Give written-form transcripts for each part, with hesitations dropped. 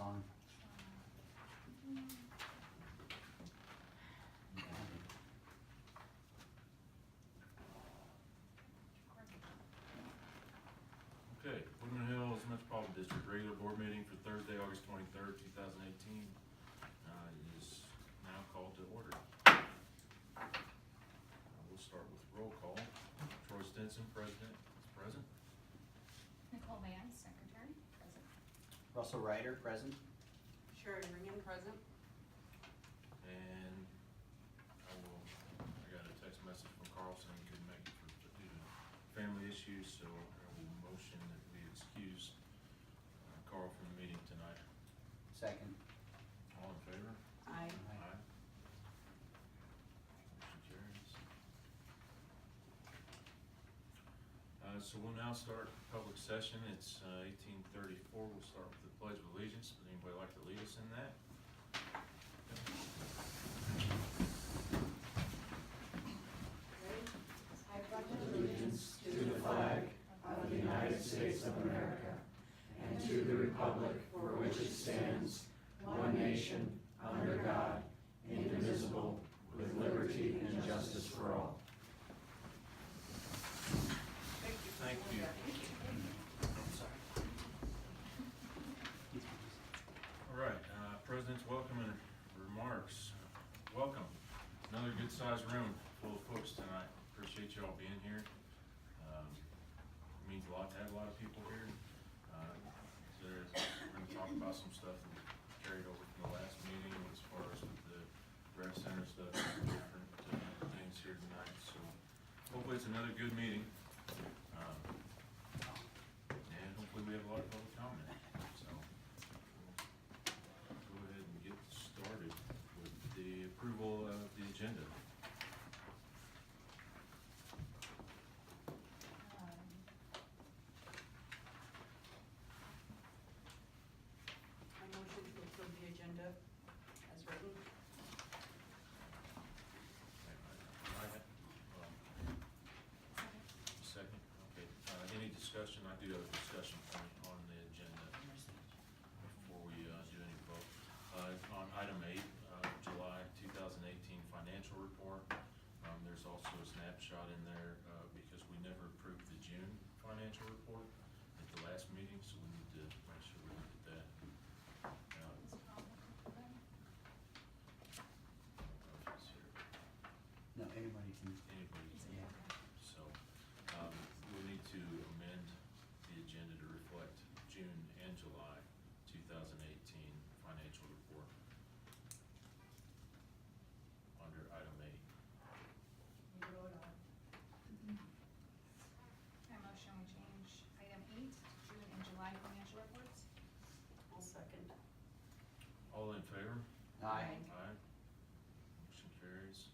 on. Okay, Woodmen Hills Metropolitan District regular board meeting for Thursday, August 23rd, 2018 is now called to order. We'll start with roll call. Troy Stinson, President, is present. Nicole Mann, Secretary, present. Russell Ryder, present. Sherry Ringen, present. And I got a text message from Carl saying he couldn't make it due to family issues, so I will motion that we excuse Carl from the meeting tonight. Second. All in favor? Aye. Aye. Motion carries. So we'll now start public session. It's 18:34. We'll start with the Pledge of Allegiance. Would anybody like to lead us in that? I pledge allegiance to the flag of the United States of America and to the republic for which it stands, one nation, under God, indivisible, with liberty and justice for all. Thank you. All right, President's welcome and remarks. Welcome. Another good-sized room full of folks tonight. Appreciate you all being here. It means a lot to have a lot of people here. So we're going to talk about some stuff that carried over from the last meeting as far as with the rec center stuff, different things here tonight. So hopefully it's another good meeting. And hopefully we have a lot of public comment. So we'll go ahead and get started with the approval of the agenda. I motion to approve the agenda as written. Second, okay. Any discussion? I do have a discussion point on the agenda before we do any vote. On item 8, July 2018 financial report, there's also a snapshot in there because we never approved the June financial report at the last meeting, so we need to make sure we look at that. No, anybody can. Yeah. So, we'll need to amend the agenda to reflect June and July 2018 financial report under item 8. I motion we change item 8, June and July financial reports. I'll second. All in favor? Aye. Aye. Motion carries.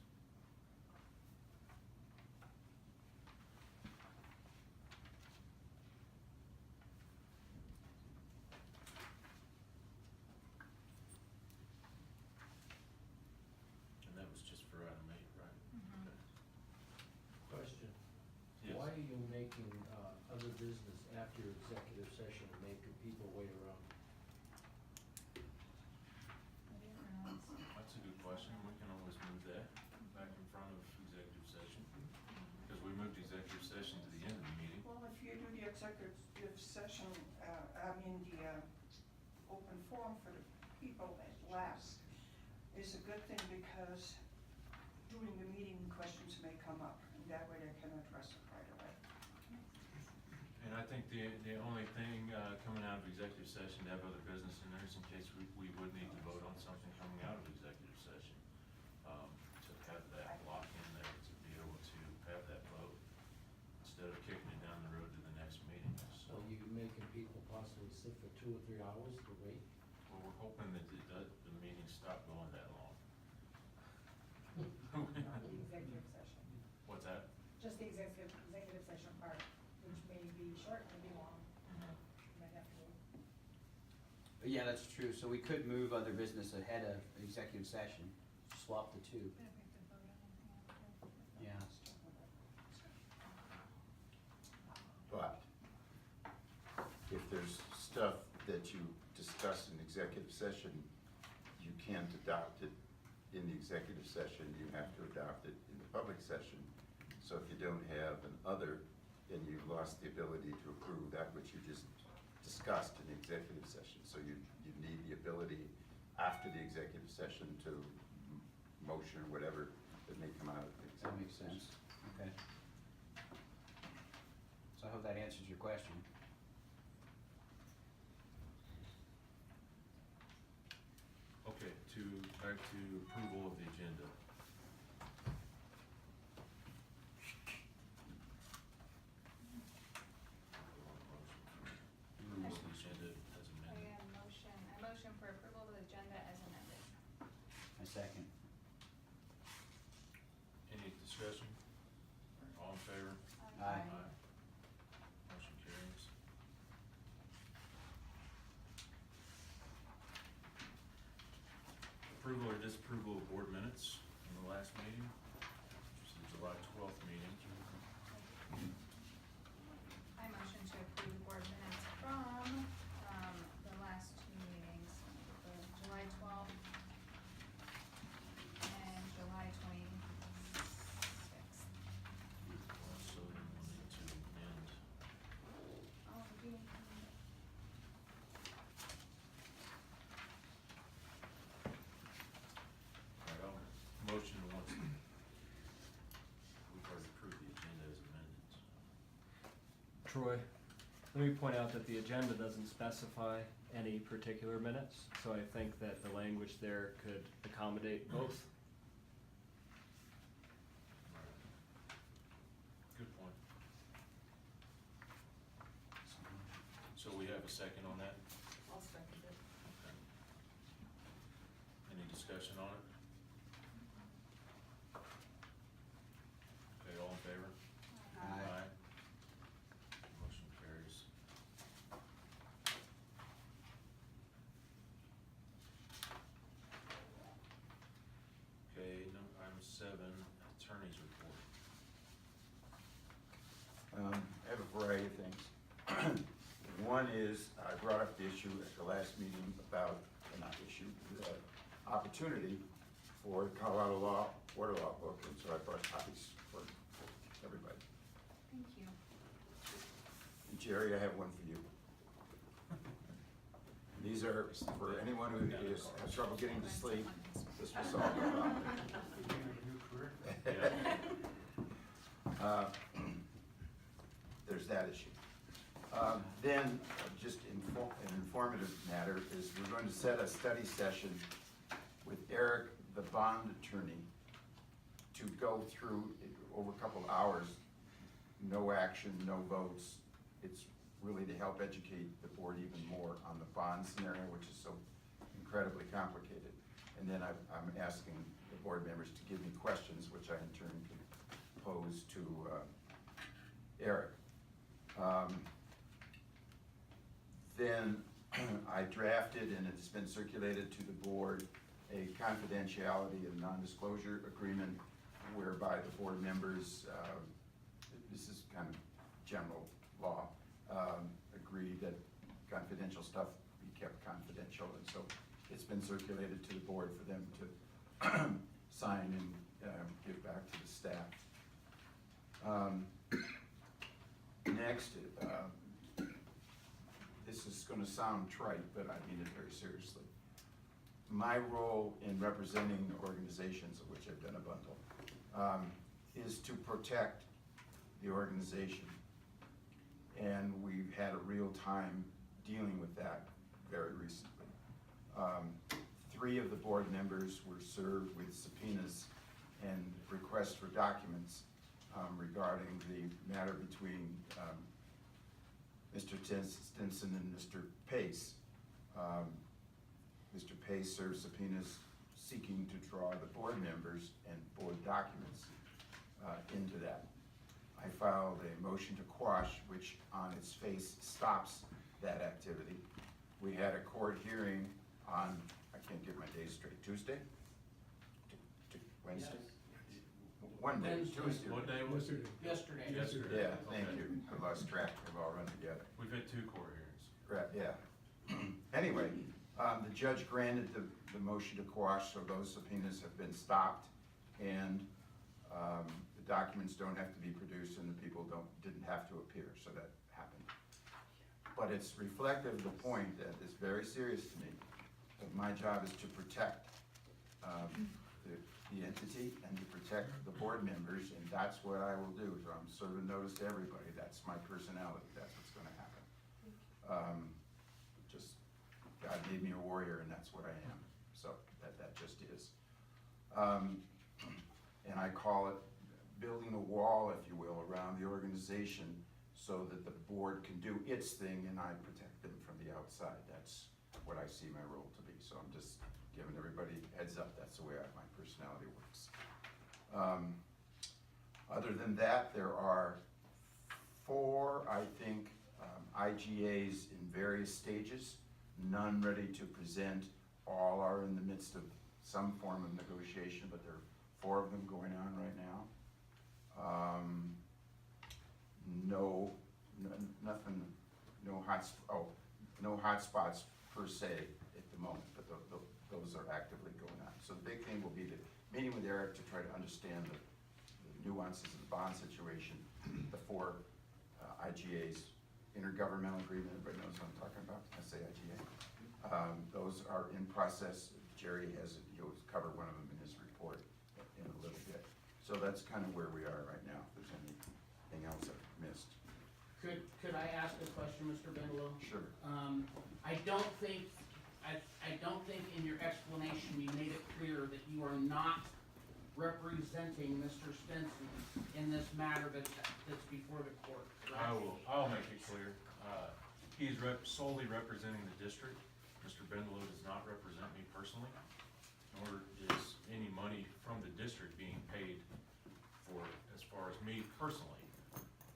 And that was just for item 8, right? Mhm. Okay. Question. Yes. Why are you making other business after your executive session and making people wait around? I didn't realize. That's a good question. We can always move that back in front of executive session. Because we moved executive session to the end of the meeting. Well, if you do the executive session, the open forum for the people at last is a good thing because during the meeting, questions may come up, and that way they can address it right away. And I think the only thing coming out of executive session, to have other business in there is in case we would need to vote on something coming out of executive session. To have that block in there, to be able to have that vote instead of kicking it down the road to the next meeting. So you making people possibly sit for 2 or 3 hours to wait? Well, we're hoping that the meetings stop going that long. Not the executive session, What's that? just the executive session part, which may be short, may be long, might have to. Yeah, that's true. So we could move other business ahead of executive session, swap the two. But if we have to vote on anything after. Yeah. But if there's stuff that you discuss in executive executive session, you can't adopt it in the executive session, you have to adopt it in the public session. So if you don't have an other, then you've lost the ability to approve that which you just discussed in the executive session. So you need the ability after the executive session to motion or whatever that may come out of the That executive makes session. sense, okay. So I hope that answers your question. Okay, back to approval of the agenda. Approval of the agenda as amended. I motion for approval of the agenda as amended. I second. Any discussion? All in favor? Aye. Motion carries. Approval or disapproval of board minutes from the last meeting, which is the July 12th meeting. I motion to approve the board minutes from, the last two meetings, the July 12th and July 26th. So then we'll need to amend. Oh, do you- Right, I'll motion once, we've already approved the agenda as amended. Troy, let me point out that the agenda doesn't specify any particular minutes, so I think that the language there could accommodate both. Good point. So we have a second on that? I'll second it. Okay. Any discussion on it? Okay, all in favor? Aye. Motion carries. Okay, item 7, attorney's report. I have a variety of things. One is, I brought up the issue at the last meeting about, not issue, opportunity for Colorado law, water law book, and so I brought copies for everybody. Thank you. And Jerry, I have one for you. These are for anyone who has trouble getting to sleep. This will solve the problem. Uh, There's that issue. Then, just an informative matter is we're going to set a study session with Eric, the bond attorney, to go through over a couple of hours, no action, no votes. It's really to help educate the board even more on the bond scenario, which is so incredibly complicated. And then I'm asking the board members to give me questions, which I in turn can pose to Eric. Then I drafted, and it's been circulated to the board, a confidentiality and non-disclosure agreement whereby the board members, this is kind of general law, agree that confidential stuff be kept confidential, and so it's been circulated to the board for them to sign and give back to the staff. Next, this is gonna sound trite, but I mean it very seriously. My role in representing organizations, of which I've done a bundle, is to protect the organization. And we've had a real time dealing with that very recently. 3 of the board members were served with subpoenas and requests for documents regarding the matter between Mr. Stinson and Mr. Pace. Mr. Pace served subpoenas seeking to draw the board members and board documents into that. I filed a motion to quash, which on its face stops that activity. We had a court hearing on, I can't get my days straight, Tuesday? Wednesday? One day, Tuesday. What day was it? Yesterday. Yesterday. Yeah, thank Okay. you. I lost track. They've all run together. We've had 2 court hearings. Right, yeah. Anyway, The judge granted the motion to quash, so those subpoenas have been stopped, and the documents don't have to be produced, and the people didn't have to appear, so that happened. But it's reflective of the point that is very serious to me, that my job is to protect the entity and to protect the board members, and that's what I will do. So I'm serving notice to everybody. That's my personality. That's what's gonna happen. Just, God made me a warrior, and that's what I am. So that just is. And I call it building a wall, if you will, around the organization so that the board can do its thing and I protect them from the outside. That's what I see my role to be. So I'm just giving everybody heads up. That's the way my personality works. Other than that, there are 4, I think, IGAs in various stages, none ready to present. All are in the midst of some form of negotiation, but there are 4 of them going on right now. No hotspots per se at the moment, but those are actively going on. So the big thing will be the meeting with Eric to try to understand the nuances of the bond situation, the 4 IGAs, intergovernmental agreement, everybody knows what I'm talking about, I say IGA. Those are in process. Jerry he'll cover one of them in his report in a little bit. So that's kind of where we are right now, if there's anything else I've missed. Could I ask a question, Mr. Bigelow? Sure. I don't think in your explanation you made it clear that you are not representing Mr. Stinson in this matter that's before the court, correct? I'll make it clear. He's solely representing the district. Mr. Bigelow does not represent me personally, nor is any money from the district being paid for as far as me personally.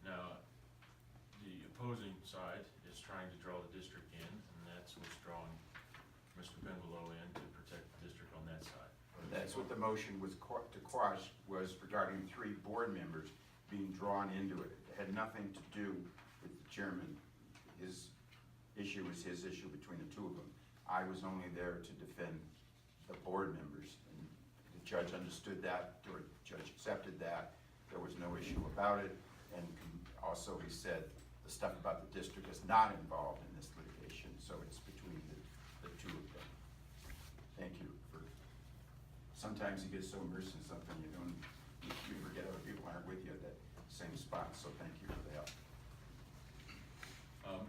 Now, the opposing side is trying to draw the district in, and that's what's drawing Mr. Bigelow in to protect the district on that side. That's what the motion was to quash, was regarding 3 board members being drawn into it. It had nothing to do with the chairman. His issue was his issue between the 2 of them. I was only there to defend the board members, and the judge understood that, or the judge accepted that. There was no issue about it, and also he said the stuff about the district is not involved in this litigation, so it's between the 2 of them. Thank you for, sometimes you get so immersed in something you forget other people aren't with you at that same spot, so thank you for the help.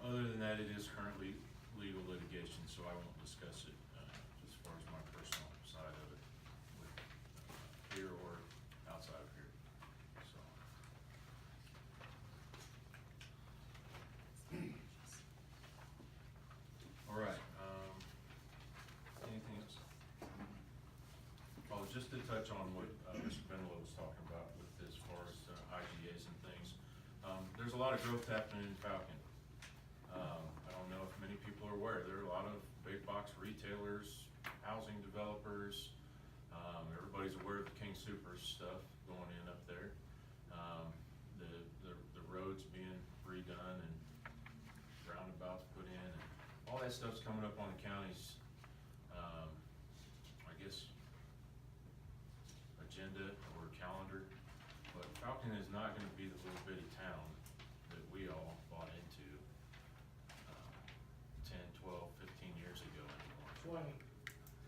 Other than that, it is currently legal litigation, so I won't discuss it as far as my personal side of it with here or outside of here. So. All right. Anything else? Well, just to touch on what Mr. Bigelow was talking about with as far as IGAs and things. There's a lot of growth happening in Falcon. I don't know if many people are aware. There are a lot of big box retailers, housing developers. Everybody's aware of the King Soopers stuff going in up there. The roads being redone and roundabouts put in, and all that stuff's coming up on the county's, I guess, agenda or calendar. But Falcon is not going to be the little bitty town that we all bought into 10, 12, 15 years ago anymore. 20.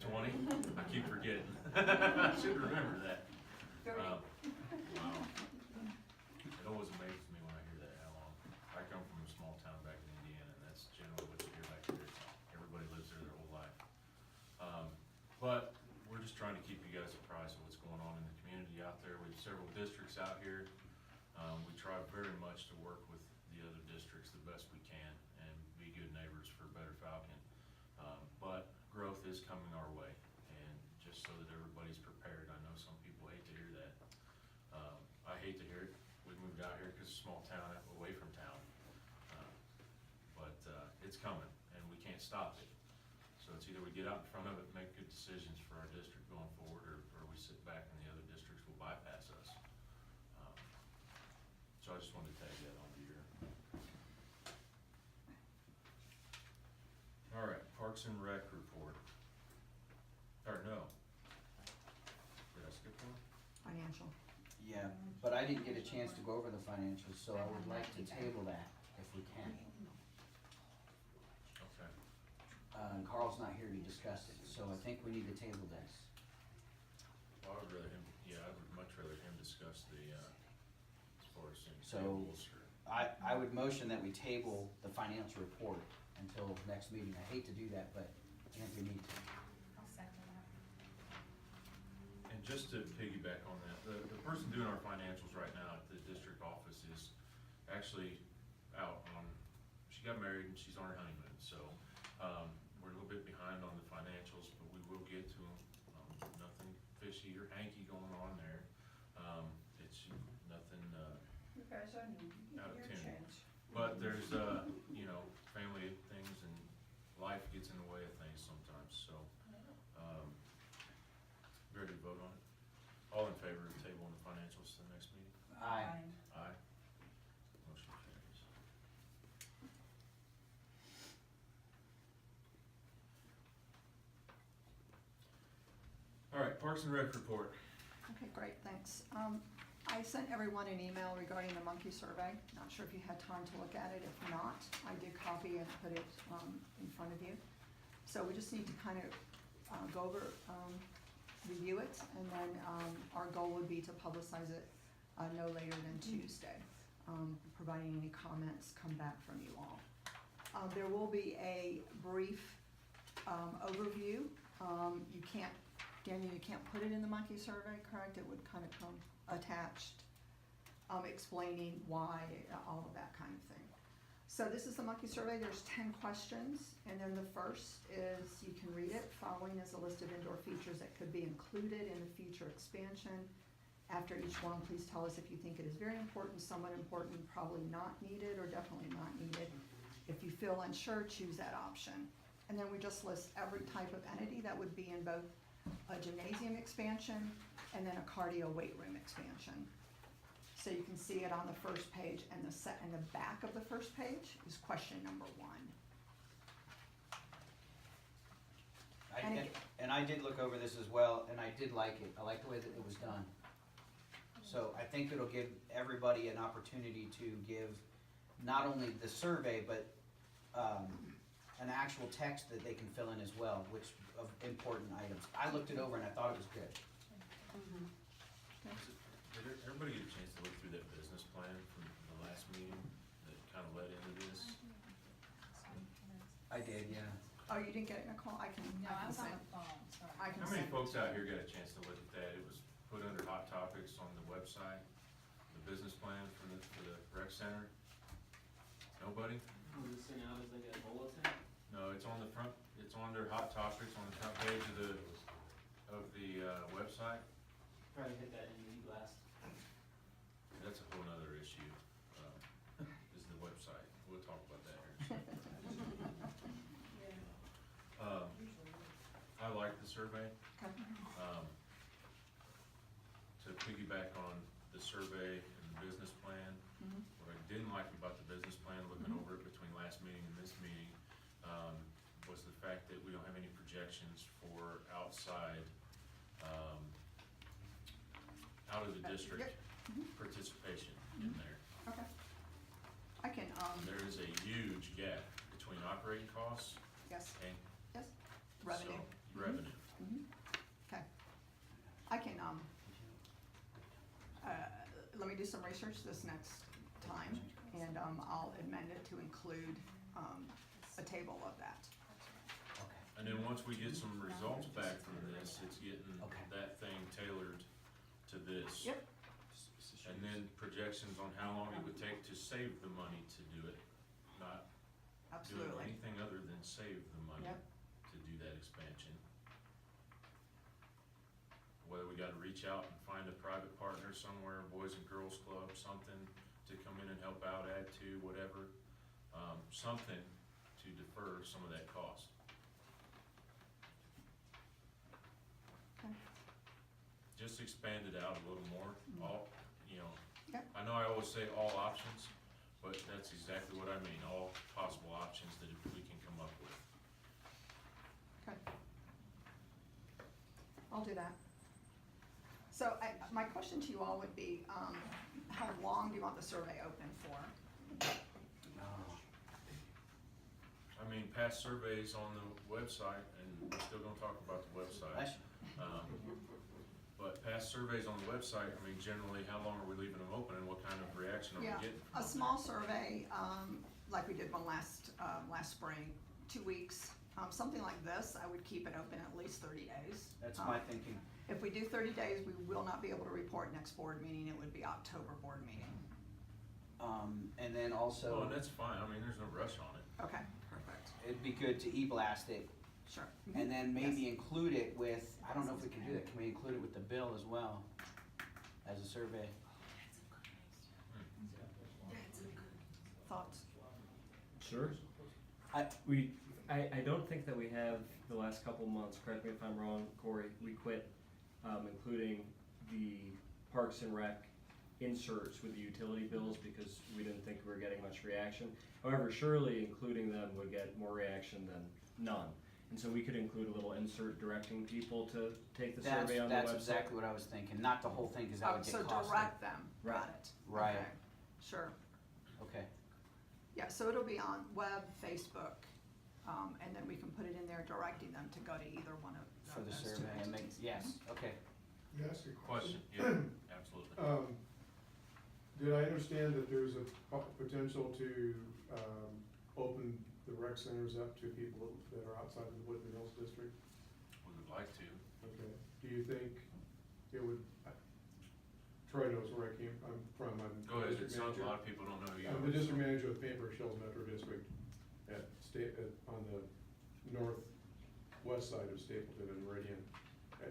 20? I keep forgetting. I should remember that. 30. Wow. It always amazes me when I hear that, how long. I come from a small town back in Indiana, and that's generally what you hear back here. Everybody lives there their whole life. But we're just trying to keep you guys apprised of what's going on in the community out there. We have several districts out here. We try very much to work with the other districts the best we can and be good neighbors for better Falcon. But growth is coming our way, and just so that everybody's prepared. I know some people hate to hear that. I hate to hear it. We moved out here because it's a small town away from town. But it's coming, and we can't stop it. So it's either we get out in front of it, make good decisions for our district going forward, or we sit back and the other districts will bypass us. So I just wanted to tag that onto your. All right, Park Parks and Rec report. Or no. Did I skip one? Financial. Yeah, but I didn't get a chance to go over the financials, so I would like to table that if we can. Okay. Carl's not here to discuss it, so I think we need to table this. Well, I would rather him, yeah, I would much rather him discuss the, as far as things. So- tables or- I would motion that we table the financial report until next meeting. I hate to do that, but I think we need to. I'll second that. And just to piggyback on that, the person doing our financials right now at the district office is actually out on, she got married and she's on her honeymoon, so, we're a little bit behind on the financials, but we will get to them. Nothing fishy or hanky going on there. It's nothing, You guys are new, you Out of get your tune. chance. but there's, you know, family things and life gets in the way of things sometimes, so, ready to vote on it? All in favor of tabling the financials to the next meeting? Aye. Aye. Motion carries. All right, Parks and Rec report. Okay, great, thanks. I sent everyone an email regarding the monkey survey. Not sure if you had time to look at it. If not, I did copy and put it in front of you. So we just need to kind of go over, review it, and then our goal would be to publicize it no later than Tuesday, providing any comments come back from you all. There will be a brief overview. You can't, Daniel, you can't put it in the monkey survey, correct? It would kind of come attached, explaining why, all of that kind of thing. So this is the monkey survey. There's 10 questions, and then the first is, you can read it. Following is a list of indoor features that could be included in the future expansion. After each one, please tell us if you think it is very important, somewhat important, probably not needed, or definitely not needed. If you feel unsure, choose that option. And then we just list every type of entity that would be in both a gymnasium expansion and then a cardio weight room expansion. So you can see it on the first page, and the back of the first page is question number 1. And I did look over this as well, and I did like it. I like the way that it was done. So I think it'll give everybody an opportunity to give not only the survey, but an actual text that they can fill in as well, which of important items. I looked it over and I thought it was good. Did everybody get a chance to look through that business plan from the last meeting that kind of led into this? I did, yeah. Oh, you didn't get it, Nicole? I can No, I was on send. the phone, sorry. I can How many send. folks out here got a chance to look at that? It was put under hot topics on the website, the business plan for the rec center. Nobody? Was it sent out as like a bulletin? No, it's on the front, it's under hot topics on the front page of the website. Probably hit that in the blast. That's a whole nother issue, is the website. We'll talk about that here in a second. I like the survey. Okay. To piggyback on the survey and the business plan, Mhm. what I didn't like about the business plan, looking over it between last meeting and this meeting, was the fact that we don't have any projections for outside, out of the district participation in there. Okay. I can, There is a huge gap between operating costs yes, and. yes, revenue. So, revenue. Okay. I can, let me do some research this next time, and, I'll amend it to include, a table of that. Okay. And then once we get some results back from this, it's getting Okay. that thing tailored to this. Yep. And then projections on how long it would take to save the money to do it, not doing Absolutely. anything other than save the money Yep. to do that expansion. Whether we gotta reach out and find a private partner somewhere, Boys and Girls Club, something to come in and help out, add to, whatever, something to defer some of that cost. Okay. Just expand it out a little more, all, you know, Yep. I know I always say all options, but that's exactly what I mean, all possible options that we can come up with. Okay. I'll do that. So my question to you all would be, how long do you want the survey open for? I mean, past surveys on the website, and we're still gonna talk about the website. Bless But past surveys on the website, I mean, generally, how long are we leaving them open and what kind of reaction are we Yeah, getting? a from small survey, like we did one last spring, 2 weeks. Something like this, I would keep it open at least 30 days. That's my thinking. If we do 30 days, we will not be able to report next board meeting. It would be October board meeting. And then Oh, also, and that's fine, I mean, there's no rush on it. Okay, perfect. it'd be good to e-blast it, Sure. and then maybe Yes. include it with, I don't know if we can do that, can we include it with the bill as well, as a survey? Thoughts? Sure. I don't think that we have the last couple months, correct me if I'm wrong, Corey, we quit, including the Parks and Rec inserts with the utility bills because we didn't think we were getting much reaction. However, surely including them would get more reaction than none. And so we could include a little insert directing people to take the survey on the website. That's exactly what I was thinking, not the whole thing, cause that would So get costly. direct them, got Right. it. Right. Okay. Sure. Okay, Yeah, so it'll be on web, Facebook, and then we can put it in there directing them to go to either one of for the those two survey, and make, entities. yes, okay. Can I ask a Question, question? yeah, absolutely. Did I understand that there's a potential to, open the rec centers up to people that are outside of the Woodmen Hills district? We would like to. Okay, do you think it would, Troy knows where I'm from, I'm Go ahead, it district sounds, a manager. lot of people don't know who you are. I'm the district manager of Paintbrush Hills Metro District on the northwest side of Stapleton and Meridian.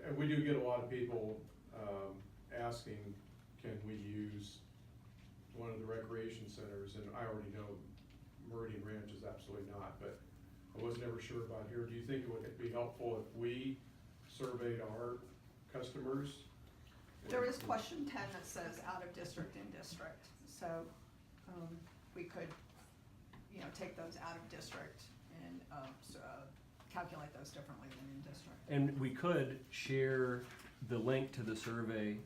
And we do get a lot of people, asking, can we use one of the recreation centers? And I already know Meridian Ranch is absolutely not, but I was never sure about here. Do you think it would be helpful if we surveyed our customers? There is question 10 that says out of district in district, so, we could, take those out of district and, calculate those differently than in district. And we could share the link to the survey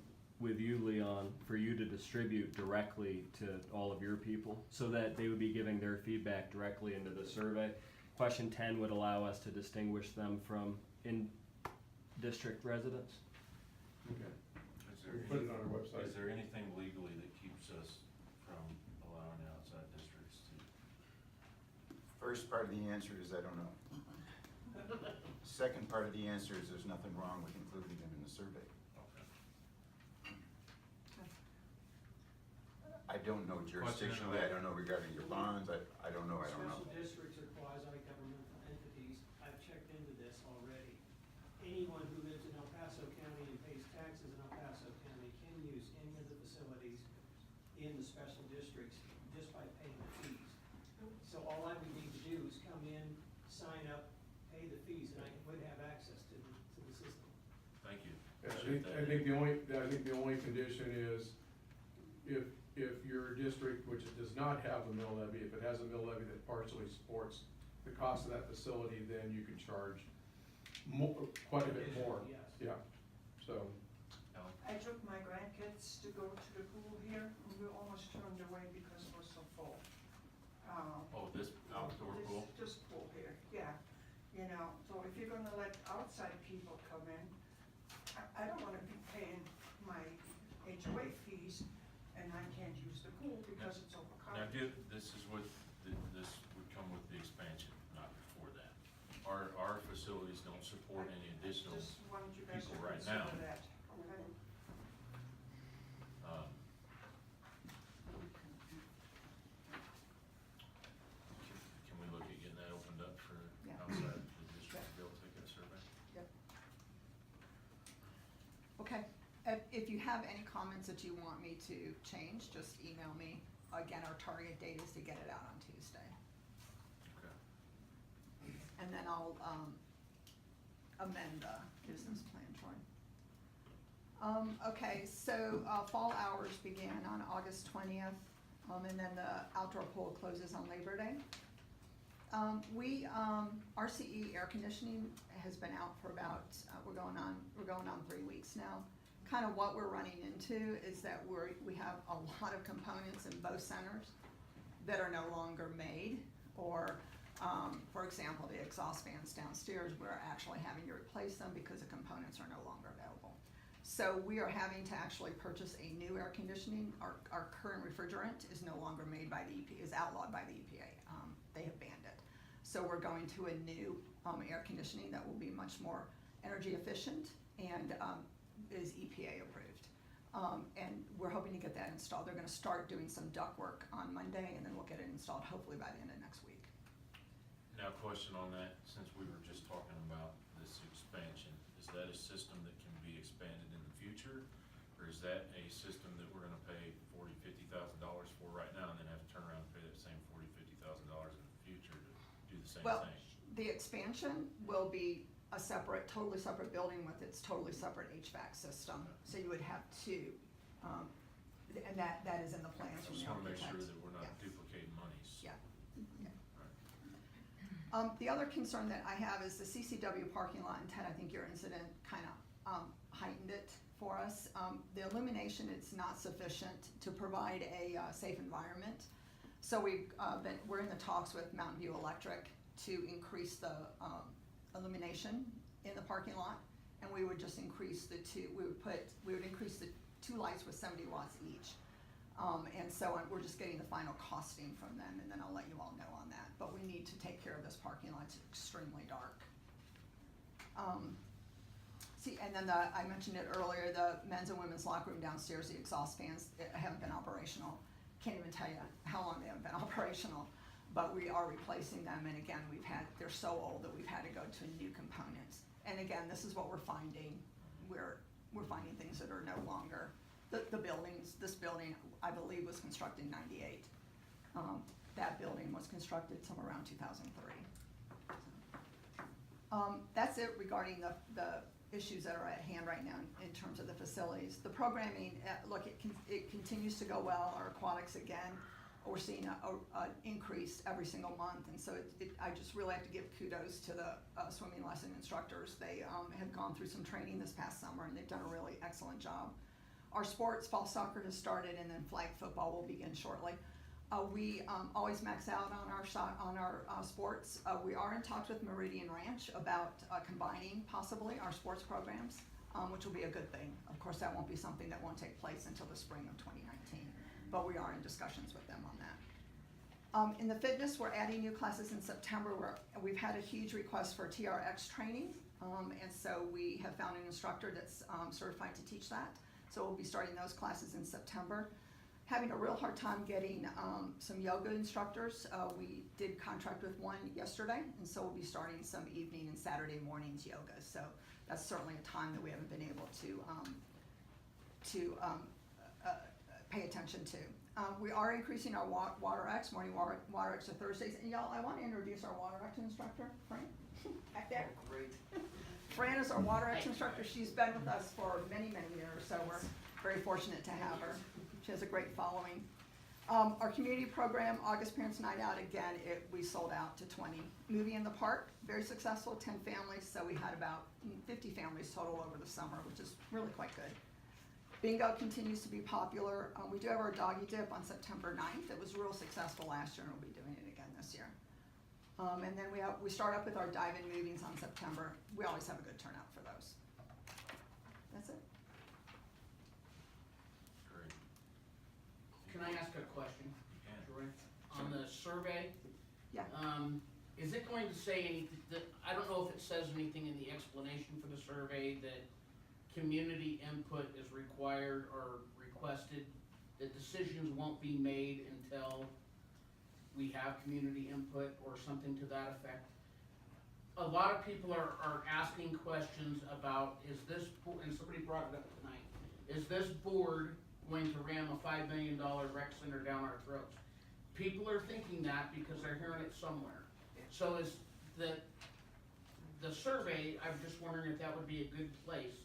with you, Leon, for you to distribute directly to all of your people, so that they would be giving their feedback directly into the survey. Question 10 would allow us to distinguish them from in-district residents. Okay. Is there We put it any- on our website. Is there anything legally that keeps us from allowing outside districts to? First part of the answer is I don't know. Second part of the answer is there's nothing wrong with including them in the survey. Okay. I don't know jurisdictionally, I don't know regarding your bonds, I don't know. Special districts are quasi-governmental entities. I've checked into this already. Anyone who lives in El Paso County and pays taxes in El Paso County can use any of the facilities in the special districts just by paying the fees. So all I would need to do is come in, sign up, pay the fees, and I would have access to the system. Thank you. Yeah, Appreciate that. I think the only condition is if your district, which it does not have a mill levy, if it has a mill levy that partially supports the cost of that facility, then you can charge quite a bit more. Yes. Yeah, so, Ellen? I took my grandkids to go to the pool here, and we almost turned away because it was so full. Oh, this outdoor pool? This pool here, yeah. So if you're gonna let outside people come in, I don't wanna be paying my HOA fees, and I can't use the pool because it's Now, overcrowded. this would come with the expansion, not before that. Our facilities don't support any additional, Just wanted you guys to people right consider now. that. Okay. um, can we look at getting that opened up for Yeah. outside the district to be able to take that survey? Yep. Okay, if you have any comments that you want me to change, just email me. Again, our target date is to get it out on Tuesday. Okay. And then I'll, amend the business plan, Troy. Okay, so, fall hours begin on August 20th, and then the outdoor pool closes on Labor Day. RCE air conditioning has been out for about, we're going on 3 weeks now. Kind of what we're running into is that we have a lot of components in both centers that are no longer made, or, for example, the exhaust fans downstairs, we're actually having to replace them because the components are no longer available. So we are having to actually purchase a new air conditioning. Our current refrigerant is no longer made by the EPA, is outlawed by the EPA. They have banned it. So we're going to a new air conditioning that will be much more energy efficient and is EPA approved. And we're hoping to get that installed. They're gonna start doing some duct work on Monday, and then we'll get it installed hopefully by the end of next week. Now, question on that, since we were just talking about this expansion, is that a system that can be expanded in the future? Or is that a system that we're gonna pay $40,000-$50,000 for right now and then have to turn around and pay that same $40,000-$50,000 in the future to do the same Well, thing? the expansion will be a separate, totally separate building with its totally separate HVAC system. So you would have two, and that is in the plans I from just the wanna make architect. sure that we're not Yeah. duplicating monies. Yeah. Right. The other concern that I have is the CCW parking lot, and Ted, I think your incident kind of heightened it for us. The illumination, it's not sufficient to provide a safe environment. So we're in the talks with Mountain View Electric to increase the illumination in the parking lot, and we would just increase we would increase the 2 lights with 70 watts each. And so we're just getting the final costing from them, and then I'll let you all know on that. But we need to take care of this parking lot, it's extremely dark. And then I mentioned it earlier, the men's and women's locker room downstairs, the exhaust fans haven't been operational. Can't even tell you how long they haven't been operational, but we are replacing them, and again, they're so old that we've had to go to new components. And again, this is what we're finding, we're finding things that are no longer, this building, I believe, was constructed in '98. That building was constructed somewhere around 2003. That's it regarding the issues that are at hand right now in terms of the facilities. The programming, look, it continues to go well. Our aquatics, again, we're seeing an increase every single month, and so I just really have to give kudos to the swimming lesson instructors. They have gone through some training this past summer, and they've done a really excellent job. Our sports, fall soccer has started, and then flag football will begin shortly. We always max out on our sports. We are in talks with Meridian Ranch about combining possibly our sports programs, which will be a good thing. Of course, that won't be something that won't take place until the spring of 2019, but we are in discussions with them on that. In the fitness, we're adding new classes in September. We've had a huge request for TRX training, and so we have found an instructor that's certified to teach that. So we'll be starting those classes in September. Having a real hard time getting some yoga instructors. We did contract with one yesterday, and so we'll be starting some evening and Saturday mornings yoga. So that's certainly a time that we haven't been able to pay attention to. We are increasing our WaterX, morning WaterX are Thursdays. And y'all, I want to introduce our WaterX instructor, Fran, back there. Great. Fran is our WaterX instructor. She's been with us for many, many years, so we're very fortunate to have her. She has a great following. Our community program, August Parents Night Out, again, we sold out to 20. Movie in the Park, very successful, 10 families, so we had about 50 families total over the summer, which is really quite good. Bingo continues to be popular. We do have our doggy dip on September 9th. It was real successful last year, and we'll be doing it again this year. And then we start up with our dive-in meetings on September. We always have a good turnout for those. That's it. Great. Can I ask a question, You can. Joy? On the survey? Yeah. Is it going to say anything, I don't know if it says anything in the explanation for the survey that community input is required or requested, that decisions won't be made until we have community input or something to that effect? A lot of people are asking questions about, is this, and somebody brought it up tonight, is this board going to ram a $5 million rec center down our throats? People are thinking that because they're hearing it somewhere. So is the survey, I'm just wondering if that would be a good place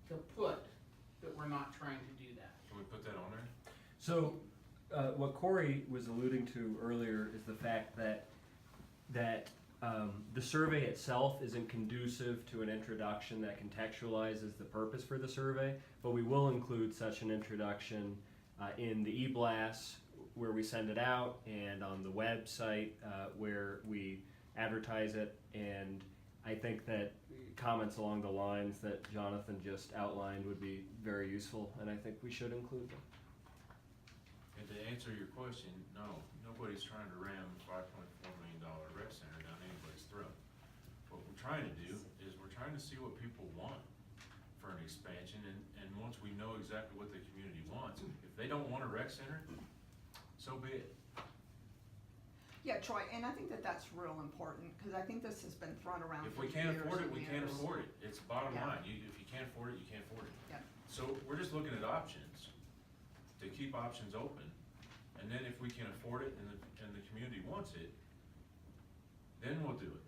to put that we're not trying to do that. Can we put that on there? So, what Corey was alluding to earlier is the fact that that the survey itself isn't conducive to an introduction that contextualizes the purpose for the survey, but we will include such an introduction in the e-blast where we send it out, and on the website where we advertise it. And I think that comments along the lines that Jonathan just outlined would be very useful, and I think we should include them. And to answer your question, no, nobody's trying to ram $5.4 million rec center down anybody's throat. What we're trying to do is we're trying to see what people want for an expansion, and once we know exactly what the community wants, if they don't want a rec center, so be it. Yeah, Troy, and I think that that's real important, because I think this has been thrown around If for we can't years afford it, and we can't years. afford it. It's bottom Yeah. line. If you can't afford it, you can't afford it. Yeah. So we're just looking at options, to keep options open. And then if we can afford it and the community wants it, then we'll do it.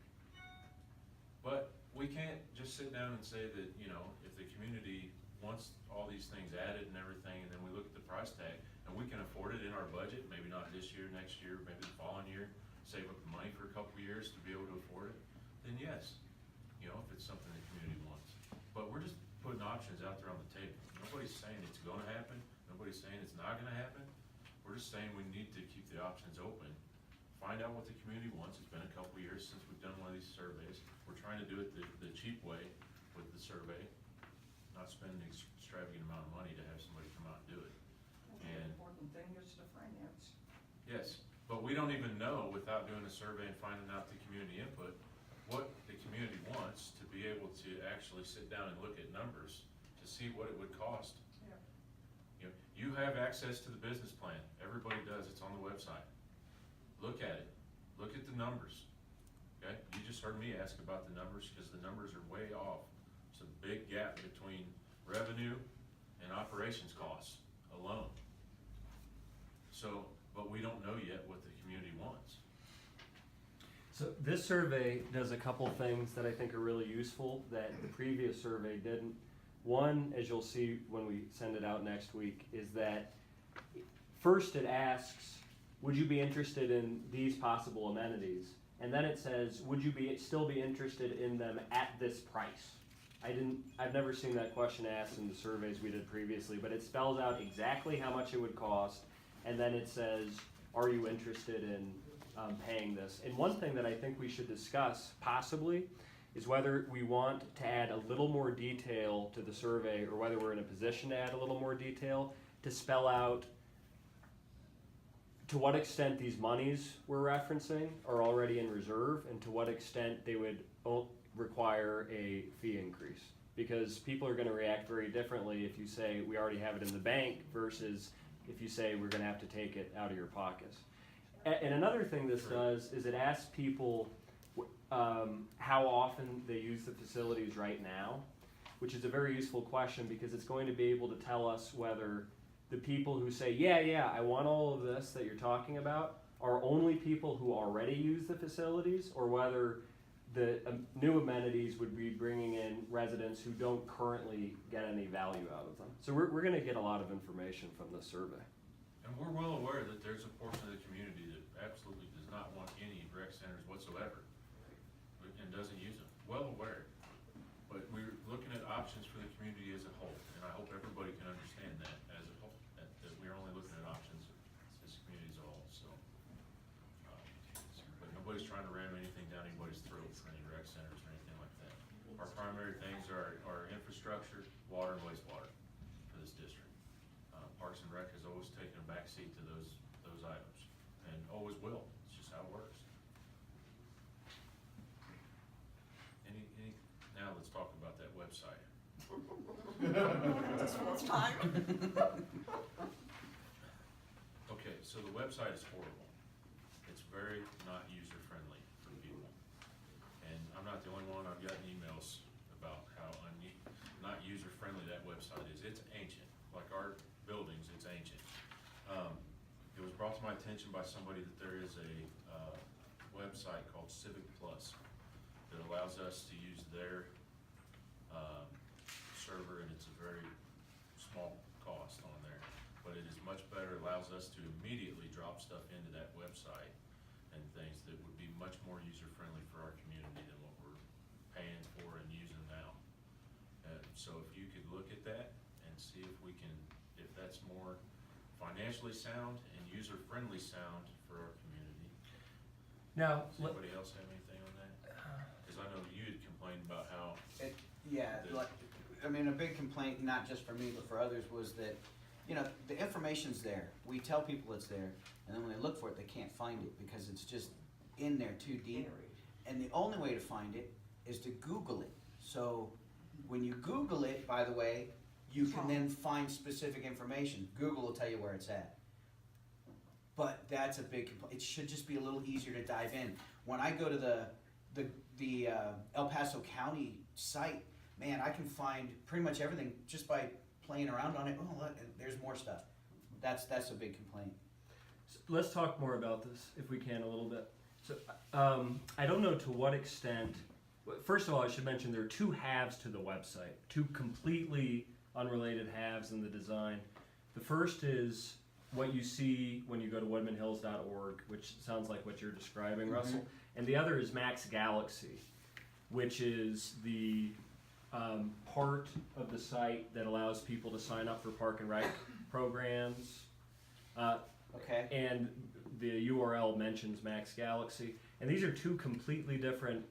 But we can't just sit down and say that, you know, if the community wants all these things added and everything, and then we look at the price tag, and we can afford it in our budget, maybe not this year, next year, maybe the following year, save up the money for a couple of years to be able to afford it, then yes, you know, if it's something the community wants. But we're just putting options out there on the table. Nobody's saying it's gonna happen, nobody's saying it's not gonna happen. We're just saying we need to keep the options open, find out what the community wants. It's been a couple of years since we've done one of these surveys. We're trying to do it the cheap way with the survey, not spend an extravagant amount of money to have somebody come out and do it. The And important thing is the finance. yes, but we don't even know, without doing a survey and finding out the community input, what the community wants to be able to actually sit down and look at numbers to see what it would cost. Yeah. You know, you have access to the business plan. Everybody does. It's on the website. Look at it. Look at the numbers. Okay? You just heard me ask about the numbers because the numbers are way off. It's a big gap between revenue and operations costs alone. So, but we don't know yet what the community wants. So this survey does a couple things that I think are really useful that the previous survey didn't. One, as you'll see when we send it out next week, is that first it asks, would you be interested in these possible amenities? And then it says, would you still be interested in them at this price? I've never seen that question asked in the surveys we did previously, but it spells out exactly how much it would cost, and then it says, are you interested in paying this? And one thing that I think we should discuss, possibly, is whether we want to add a little more detail to the survey, or whether we're in a position to add a little more detail to spell out to what extent these monies we're referencing are already in reserve, and to what extent they would require a fee increase. Because people are going to react very differently if you say we already have it in the bank versus if you say we're going to have to take it out of your pockets. And another thing this does is it asks people how often they use the facilities right now, which is a very useful question because it's going to be able to tell us whether the people who say, yeah, I want all of this that you're talking about, are only people who already use the facilities, or whether the new amenities would be bringing in residents who don't currently get any value out of them. So we're going to get a lot of information from this survey. And we're well aware that there's a portion of the community that absolutely does not want any rec centers whatsoever and doesn't use them. Well aware. But we're looking at options for the community as a whole, and I hope everybody can understand that as a whole, that we're only looking at options as a community as a whole, so. But nobody's trying to ram anything down anybody's throat for any rec centers or anything like that. Our primary things are infrastructure, water and wastewater for this district. Parks and Rec has always taken a backseat to those items, and always will. It's just how it works. Now let's talk about that website. Just full time. Okay, so the website is horrible. It's very not user-friendly for people. And I'm not the only one. I've gotten emails about how not user-friendly that website is. It's ancient. Like our buildings, it's ancient. It was brought to my attention by somebody that there is a website called Civic Plus that allows us to use their server, and it's a very small cost on there. But it is much better, allows us to immediately drop stuff into that website, and things that would be much more user-friendly for our community than what we're paying for and using now. So if you could look at that and see if we can, if that's more financially sound and user-friendly sound for our community. Now, Does anybody else have anything on that? Cause I know you had complained about how, Yeah, like, I mean, a big complaint, not just for me, but for others, was that, you know, the information's there. We tell people it's there, and then when they look for it, they can't find it because it's just in there too deep. And the only way to find it is to Google it. So when you Google it, by the way, you can then find specific information. Google will tell you where it's at. But that's a big complaint. It should just be a little easier to dive in. When I go to the El Paso County site, man, I can find pretty much everything just by playing around on it. Oh, look, there's more stuff. That's a big complaint. So let's talk more about this, if we can, a little bit. So, I don't know to what extent, first of all, I should mention there are two halves to the website, two completely unrelated halves in the design. The first is what you see when you go to woodmenhills.org, which sounds like what you're describing, Russell. And the other is Max Galaxy, which is the part of the site that allows people to sign up for park and rec programs. Okay. And the URL mentions Max Galaxy. And these are two completely different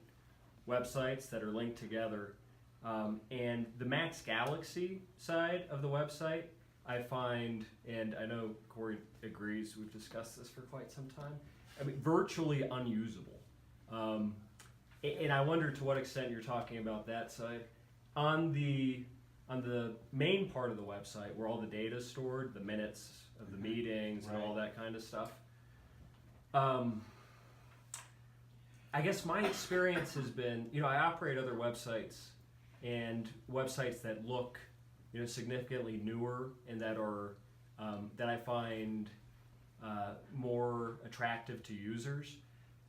websites that are linked together. And the Max Galaxy side of the website, I find, and I know Corey agrees, we've discussed this for quite some time, I mean, virtually unusable. And I wonder to what extent you're talking about that side. On the main part of the website where all the data is stored, the minutes of the meetings and all that kind of stuff, I guess my experience has been, you know, I operate other websites and websites that look, you know, significantly newer and that are, that I find more attractive to users.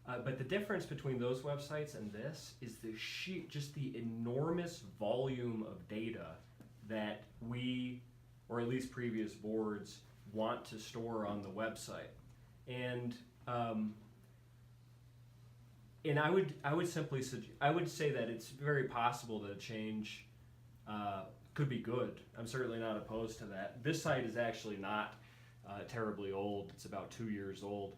But the difference between those websites and this is just the enormous volume of data that we, or at least previous boards, want to store on the website. And I would simply I would say that it's very possible that a change could be good. I'm certainly not opposed to that. This site is actually not terribly old. It's about 2 years old.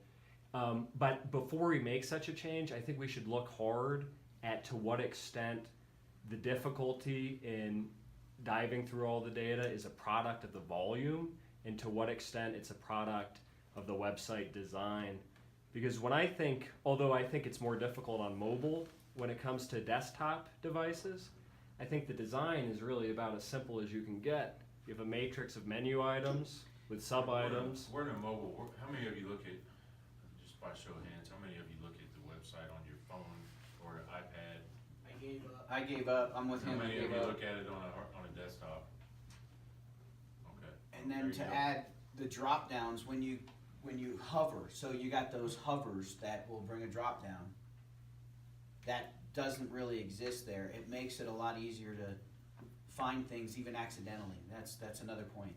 But before we make such a change, I think we should look hard at to what extent the difficulty in diving through all the data is a product of the volume and to what extent it's a product of the website design. Because when I think, although I think it's more difficult on mobile when it comes to desktop devices, I think the design is really about as simple as you can get. You have a matrix of menu items with sub-items. We're in a mobile, how many of you look at, just by show of hands, how many of you look at the website on your phone or iPad? I gave up. I'm with How him. I many of gave you up. look at it on a desktop? Okay. And There then you to go. add the drop downs, when you hover, so you got those hovers that will bring a drop down. That doesn't really exist there. It makes it a lot easier to find things even accidentally. That's another point.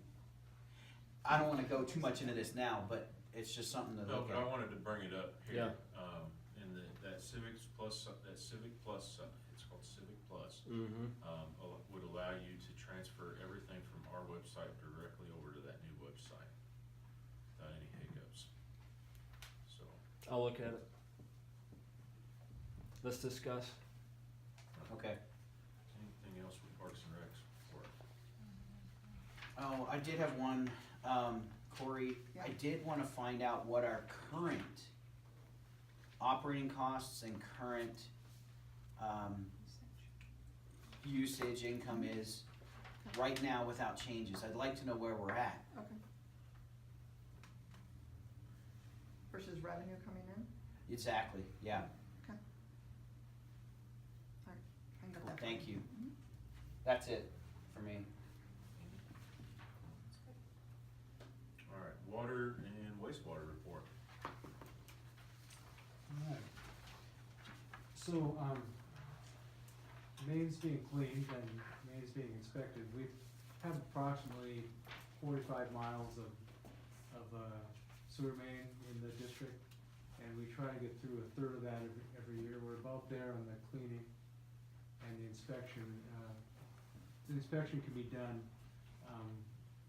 I don't want to go too much into this now, but it's just something to No, look but I at. wanted to bring it up here. Yeah. In that Civic Plus, it's called Civic Plus, would allow you to transfer everything from our website directly over to that new website without any hiccups. So, I'll look at it. Let's discuss. Okay. anything else with Parks and Recs for us? Oh, I did have one, Corey. I did want to find out what our current operating costs and current usage income is right now without changes. I'd like to know where we're at. Okay. Versus revenue coming in? Exactly, yeah. Okay. All right, I can get Cool, that. thank you. Mhm. That's it for me. All right, water and wastewater report. Alright. So, mains being cleaned and mains being inspected, we have approximately 45 miles of sewer main in the district. and we try to get through a third of that every year. We're about there on the cleaning and the inspection. The inspection can be done,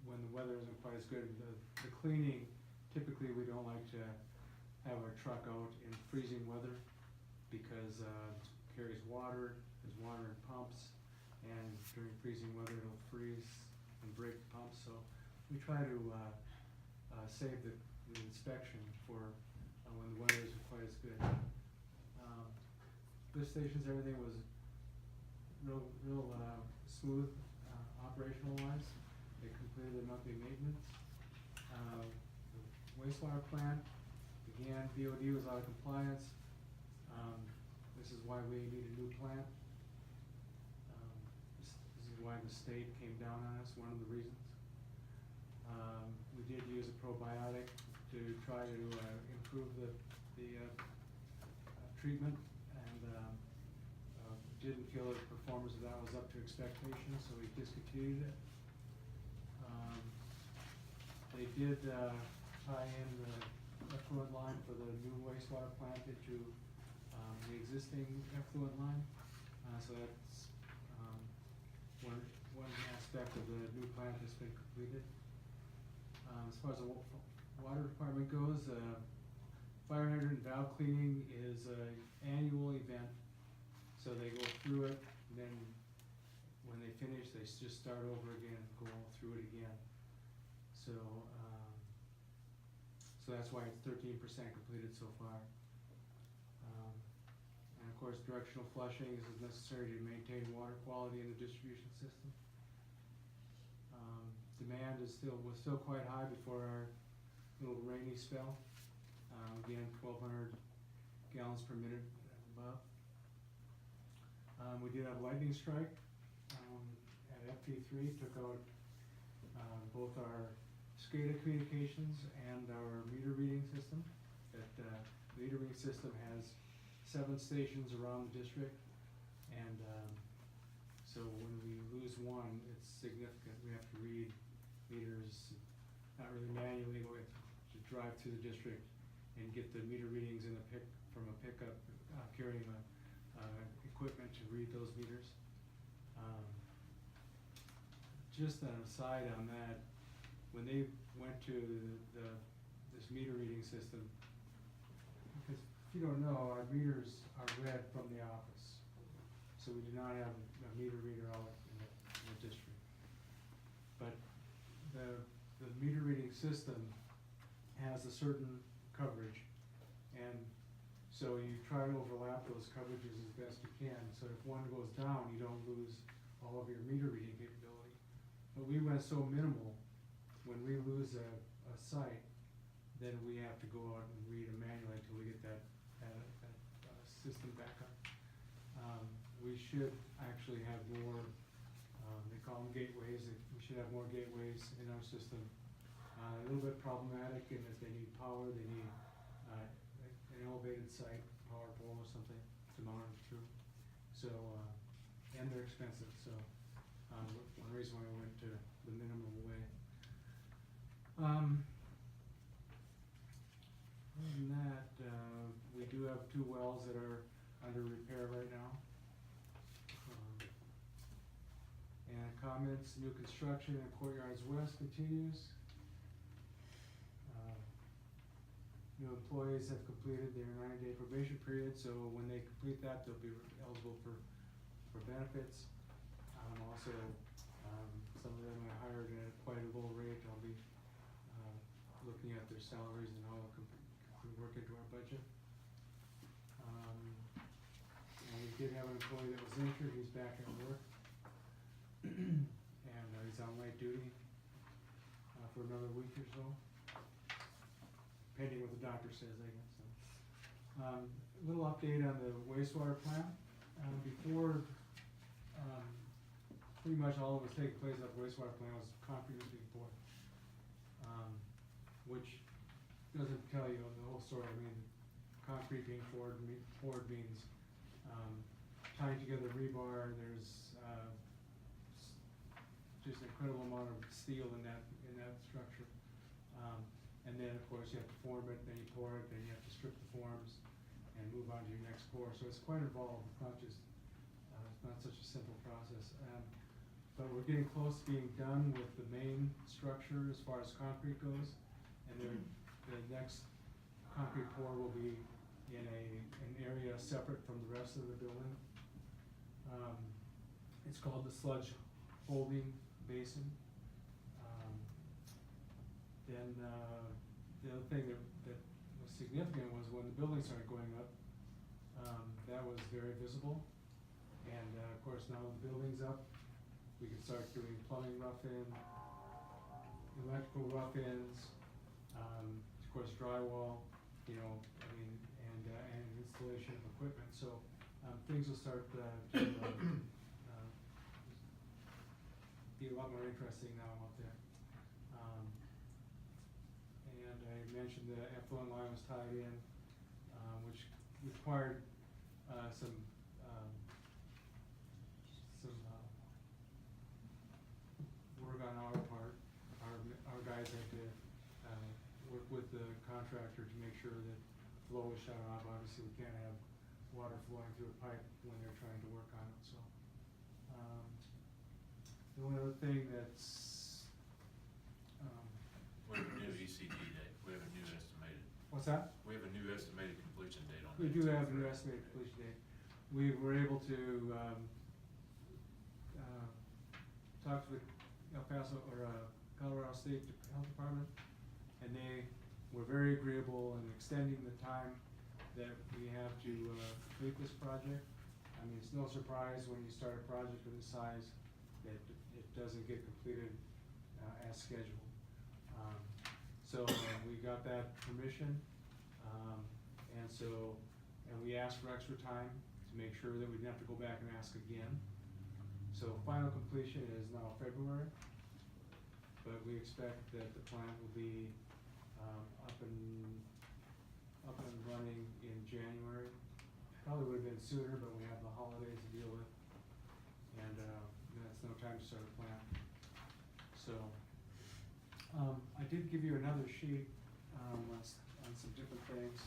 when the weather isn't quite as good. The cleaning, typically, we don't like to have our truck out in freezing weather because, it carries water, there's water in pumps, and during freezing weather, it'll freeze and break the pumps, so we try to, save the inspection for, when the weather isn't quite as good. Lift stations, everything was real smooth, operational wise. They completed their monthly maintenance. The wastewater plant, again, BOD was out of compliance. This is why we need a new plant. This is why the state came down on us, one of the reasons. We did use a probiotic to try to improve the treatment, and didn't feel that the performance of that was up to expectations, so we discontinued it. They did tie in the effluent line for the new wastewater plant into the existing effluent line, so that's one aspect of the new plant that's been completed. As far as the water department goes, fire hydrant and valve cleaning is an annual event. So they go through it, and then when they finish, they just start over again, go all through it again. So, so that's why it's 13% completed so far. And of course, directional flushing is necessary to maintain water quality in the distribution system. Demand was still quite high before our little rainy spell. Again, 1,200 gallons per minute above. We did have a lightning strike at FP3, took out both our SCADA communications and our meter reading system. That meter reading system has 7 stations around the district, and so when we lose one, it's significant. We have to read meters, not really manually, but we have to drive through the district and get the meter readings in from a pickup carrying equipment to read those meters. Just an aside on that, when they went to this meter reading system, because if you don't know, our meters are read from the office, so we do not have a meter reader out in the district. But the meter reading system has a certain coverage, and so you try to overlap those coverages as best you can, so if one goes down, you don't lose all of your meter reading capability. But we went so minimal, when we lose a site, then we have to go out and read them manually until we get that system back up. We should actually have more, they call them gateways, we should have more gateways in our system. A little bit problematic in that they need power, they need an elevated site, power pole or something to mount them through. So, and they're expensive, so one reason why we went to the minimum way. Other than that, we do have 2 wells that are under repair right now. And comments, new construction at Courtyards West continues. New employees have completed their 90-day probation period, so when they complete that, they'll be eligible for benefits. Also, some of them I hired at quite a low rate. I'll be looking at their salaries and how it can work into our budget. And we did have an employee that was injured, he's back at work. And he's on light duty for another week or so, pending what the doctor says, I guess. So, little update on the wastewater plant. Before pretty much all that was taking place at the wastewater plant was concrete was being poured, which doesn't tell you the whole story. I mean, concrete being poured means tying together rebar. There's just an incredible amount of steel in that structure. And then, of course, you have to form it, then you pour it, then you have to strip the forms and move on to your next pour. So it's quite involved, it's not just, it's not such a simple process. But we're getting close to being done with the main structure as far as concrete goes. And then the next concrete pour will be in an area separate from the rest of the building. It's called the sludge holding basin. Then the other thing that was significant was when the building started going up, that was very visible. And of course, now the building's up, we can start doing plumbing rough-in, electrical rough-ins, of course drywall, you know, I mean, and installation of equipment. So things will start to be a lot more interesting now out there. And I mentioned the effluent line was tied in, which required some work on our part. Our guys had to work with the contractor to make sure that flow is shut off. Obviously, we can't have water flowing through a pipe when they're trying to work on it. So the only other thing that's We have a new ECD date, we have a new estimated. what's that? We have a new estimated completion date on that. We do have a new estimated completion date. We were able to talk to the El Paso or Colorado State Health Department, and they were very agreeable in extending the time that we have to complete this project. I mean, it's no surprise when you start a project of this size that it doesn't get completed as scheduled. So we got that permission, and we asked for extra time to make sure that we didn't have to go back and ask again. So final completion is now February, but we expect that the plant will be up and running in January. Probably would have been sooner, but we have the holidays to deal with, and that's no time to start a plant. So I did give you another sheet on some different things.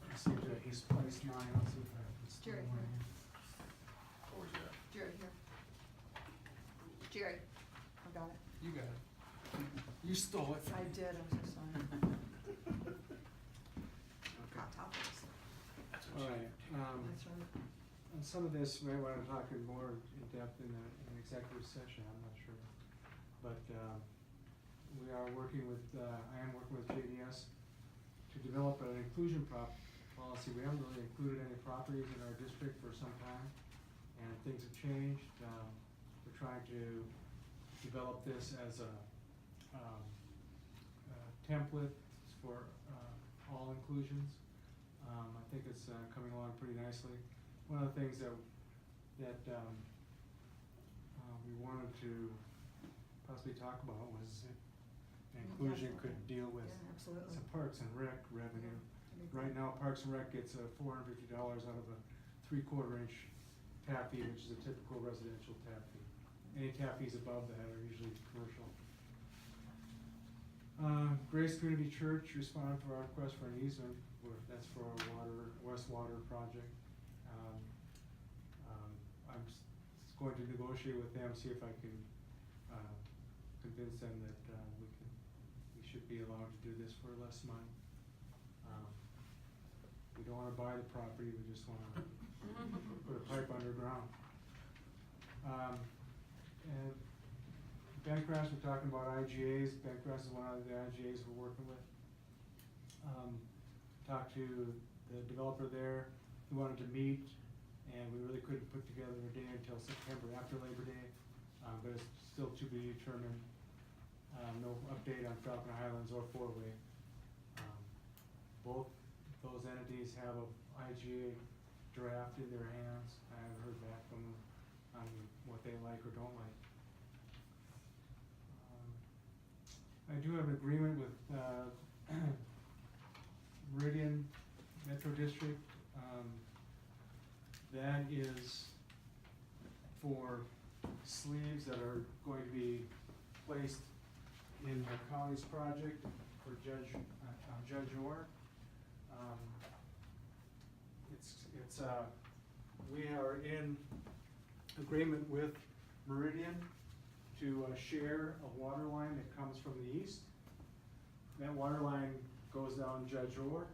I seem to have misplaced mine. Let's see if I can still Jerry, one here. here. Or is that? Jerry, here. Jerry, I got it. You got it. You stole it. I did, I'm so sorry. Hot topics. That's All what right. That's right. On some of this, we might want to talk in more in depth in an executive session, I'm not sure. But we are working with, I am working with JDS to develop an inclusion policy. We haven't really included any properties in our district for some time, and things have changed. We're trying to develop this as a template for all inclusions. I think it's coming along pretty nicely. One of the things that we wanted to possibly talk about was inclusion could deal with Yeah, absolutely. some Parks and Rec revenue. Right now, Parks and Rec gets $450 out of a 3/4 inch tap fee, which is a typical residential tap fee. Any tap fees above that are usually commercial. Grace Community Church responded for our request for an easement, that's for our West Water project. I'm going to negotiate with them, see if I can convince them that we should be allowed to do this for less money. We don't wanna buy the property, we just wanna put a pipe underground. And Bentgrass, we're talking about IGAs. Bentgrass is one of the IGAs we're working with. Talked to the developer there, who wanted to meet, and we really couldn't put together a day until September after Labor Day, but it's still to be determined. No update on Falcon Highlands or Four-Way. Both those entities have a IGA draft in their hands. I haven't heard back from them on what they like or don't like. I do have an agreement with Meridian Metro District. That is for sleeves that are going to be placed in the county's project for Judge Orr. We are in agreement with Meridian to share a water line that comes from the east. That water line goes down Judge Orr.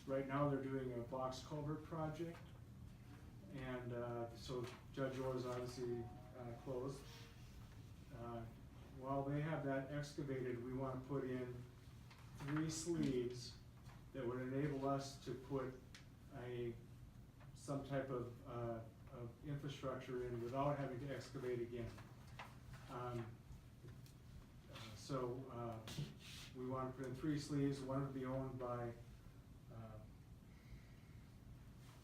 Right now, they're doing a box culvert project, and so Judge Orr is obviously closed. While they have that excavated, we want to put in 3 sleeves that would enable us to put some type of infrastructure in without having to excavate again. We want to put in 3 sleeves. One would be owned by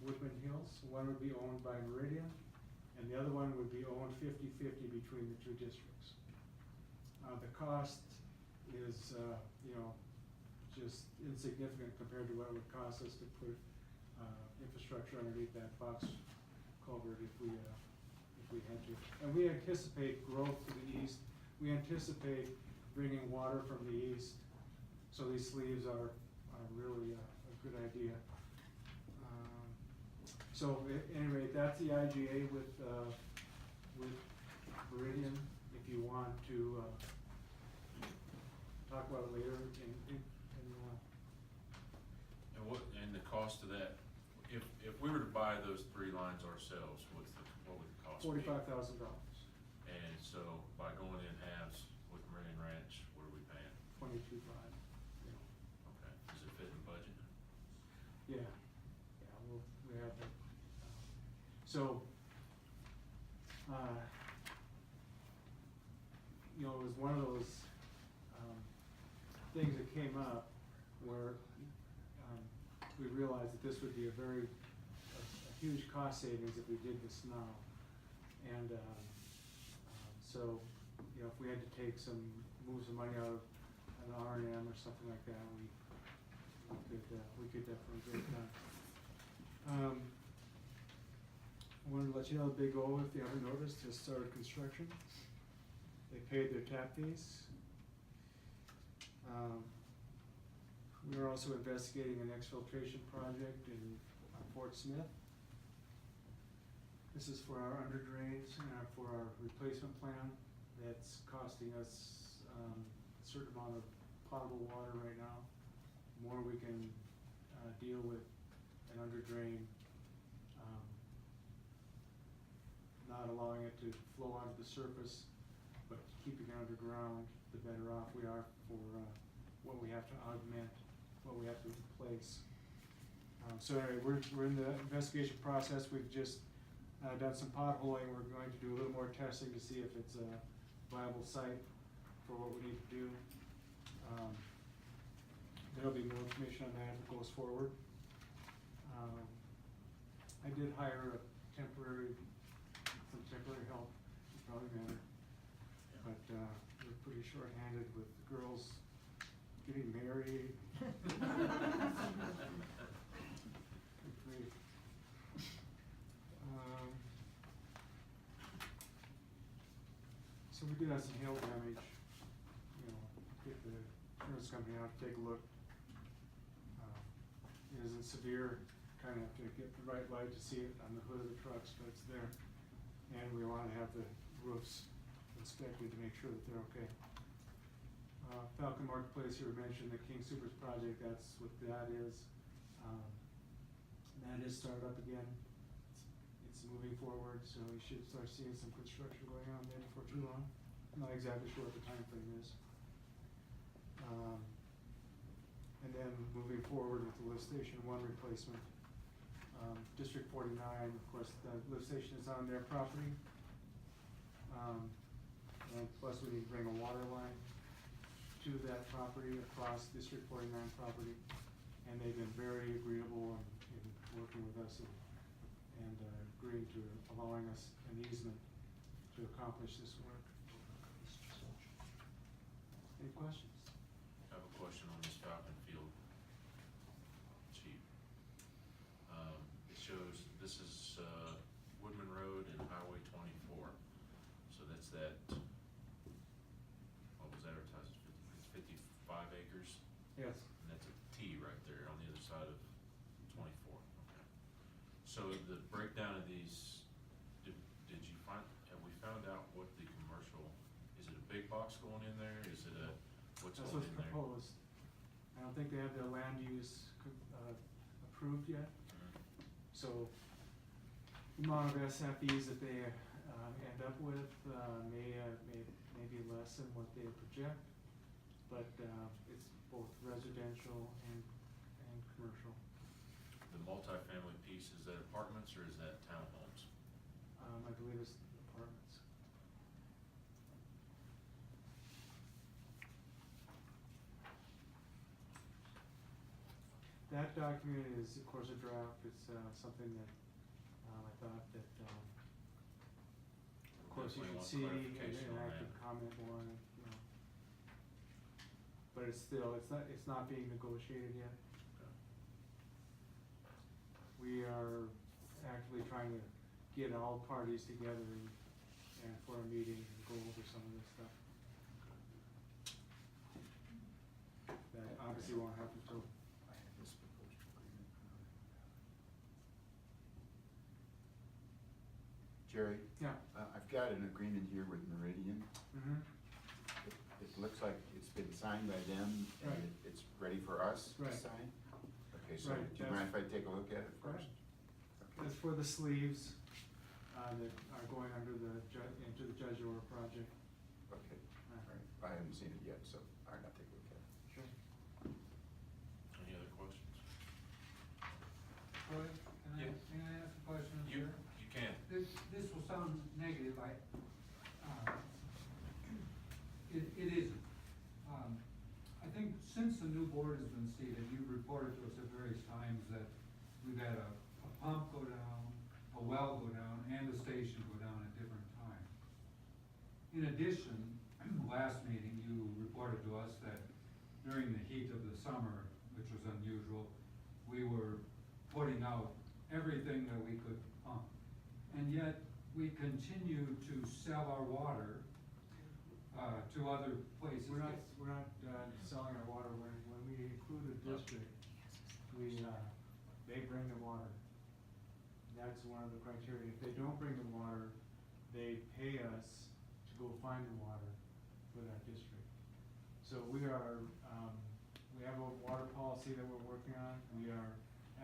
Woodmen Hills, one would be owned by Meridian, and the other one would be owned 50-50 between the 2 districts. The cost is, just insignificant compared to what it would cost us to put infrastructure underneath that box culvert if we had to. And we anticipate growth to the east. We anticipate bringing water from the east, so these sleeves are really a good idea. So at any rate, that's the IGA with Meridian. If you want to talk about it later, And the cost of that, if we were to buy those 3 lines ourselves, what would the cost be? $45,000. And so by going in halves with Meridian Ranch, what are we paying? $22,500. Okay, does it fit in the budget? Yeah, we have that. So, it was one of those things that came up where we realized that this would be a huge cost savings if we did this now. And so, if we had to move some money out of an R&M or something like that, we could definitely get it done. I wanted to let you know the Big O, if you haven't noticed, has started construction. They paid their tap fees. We are also investigating an exfiltration project in Fort Smith. This is for our under drains and for our replacement plan. That's costing us a certain amount of potable water right now. The more we can deal with an under drain, not allowing it to flow onto the surface, but keeping it underground, the better off we are for what we have to augment, what we have to replace. So anyway, we're in the investigation process. We've just done some potholing. We're going to do a little more testing to see if it's a viable site for what we need to do. There'll be more information on that as it goes forward. I did hire some temporary help, it's probably better, but we're pretty short-handed with the girls getting married. Good grief. So we did have some hail damage, get the insurance company out to take a look. It isn't severe, kind of have to get the right light to see it on the hood of the trucks, but it's there. And we want to have the roofs inspected to make sure that they're okay. Falcon Marketplace, you mentioned the King Supers project, that's what that is. That is started up again. It's moving forward, so we should start seeing some construction going on there before too long. I'm not exactly sure what the time frame is. And then moving forward with the lift station 1 replacement. District 49, of course, the lift station is on their property. And plus we need to bring a water line to that property across District 49 property. And they've been very agreeable in working with us and agreeing to allowing us an easement to accomplish this work. Any questions? I have a question on this Falcon Field. Chief. It shows this is Woodman Road and Highway 24. So that's that, what was advertised? acres, Yes. and that's a T right there on the other side of 24. Okay. So the breakdown of these, did you find, have we found out what the commercial, is it a big box going in there? Is it a, what's That's going what's in there? proposed. I don't think they have their land use approved yet. So the amount of SFEs that they end up with may be less than what they project, but it's both residential and commercial. The multifamily piece, is that apartments or is that townhomes? I believe it's apartments. That document is, of course, a draft. It's something that I thought that, of course, you Definitely should want see, clarification and on I that. could comment more on it, you know. But it's still, it's not being negotiated yet. Okay. We are actively trying to get all parties together and for a meeting and go over some of this stuff. That obviously won't happen till. I have this proposed agreement. Jerry? Yeah. I've got an agreement here with Meridian. Mm-hmm. It looks like it's been signed by them and Right. it's ready for us to Right. sign? Okay, so Right, do you mind if I take a look at it first? That's for the sleeves that are going under into the Judge Orr project. Okay, all right. I haven't seen it yet, so all right, I'll take a look at it. Sure. Any other questions? Troy, Yeah. can I ask a question? You sir? can. This will sound negative, it isn't. I think since the new board has been seated, you've reported to us at various times that we've had a pump go down, a well go down, and a station go down at different times. In addition, last meeting, you reported to us that during the heat of the summer, which was unusual, we were putting out everything that we could pump. And yet, we continue to sell our water to other places. We're not selling our water. When we include a district, they bring the water. That's one of the criteria. If they don't bring the water, they pay us to go find the water for that district. So we have a water policy that we're working on. We are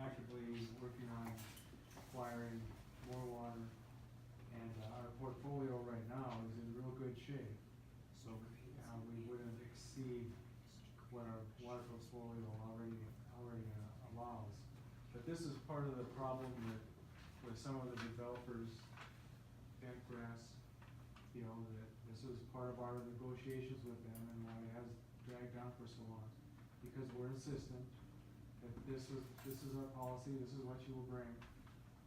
actively working on acquiring more water. And our portfolio right now is in real good shape. So we wouldn't exceed what our water portfolio already allows. But this is part of the problem with some of the developers, Bentgrass, that this is part of our negotiations with them and why it has dragged on for so long. Because we're insistent that this is our policy, this is what you will bring.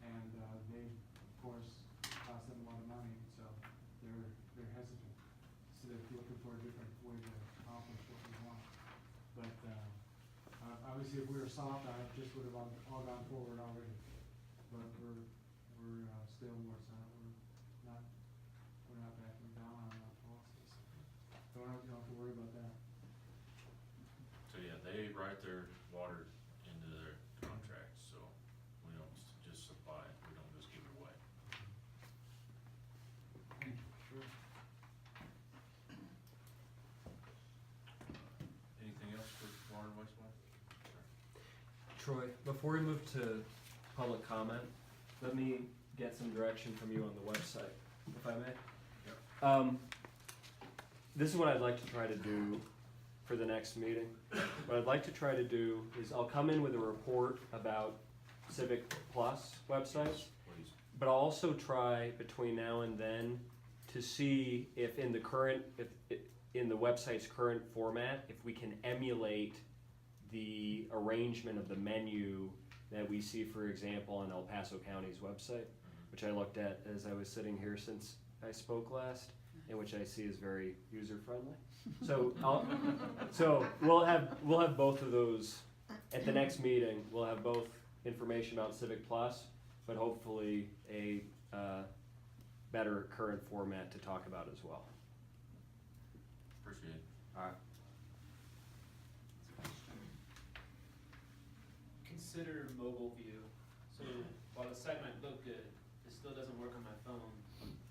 And they, of course, cost them a lot of money, so they're hesitant. So they're looking for a different way to accomplish what we want. But obviously, if we were soft on it, just would have all gone forward already. But we're still more solid. We're not backing down on our policies. Don't have to worry about that. So yeah, they write their water into their contracts, so we don't just supply it, we don't just give it away. Thank you. Sure. Anything else for water and wastewater? Troy, before we move to public comment, let me get some direction from you on the website, if I may. Yep. This is what I'd like to try to do for the next meeting. What I'd like to try to do is I'll come in with a report about Civic Plus websites, Please. but I'll also try between now and then to see if in the website's current format, if we can emulate the arrangement of the menu that we see, for example, on El Paso County's website, which I looked at as I was sitting here since I spoke last, and which I see is very user-friendly. So we'll have both of those at the next meeting. We'll have both information about Civic Plus, but hopefully a better current format to talk about as well. Appreciate it. consider mobile view. So while the site might look good, it still doesn't work on my phone.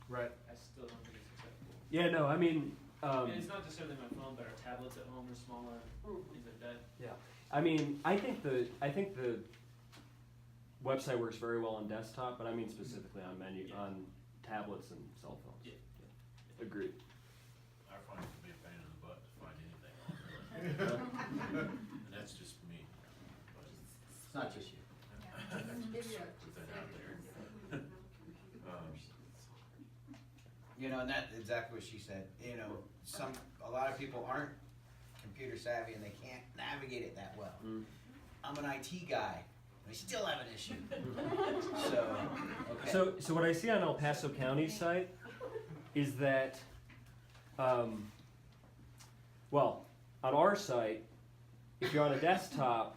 Right. I still don't think it's acceptable. Yeah, no, I mean, And it's not necessarily my phone, but our tablets at home are smaller, things like that. yeah. I mean, I think the website works very well on desktop, but I mean specifically on on tablets and cell phones. Yeah. Agreed. I find it to be a pain in the butt to find anything on there. And that's just me. But It's not just you. just put that out there. You know, and that's exactly what she said. You know, a lot of people aren't computer savvy and they can't navigate it that well. Mm. I'm an IT guy. We still have an issue. So, okay. So what I see on El Paso County's site is that, well, on our site, if you're on a desktop,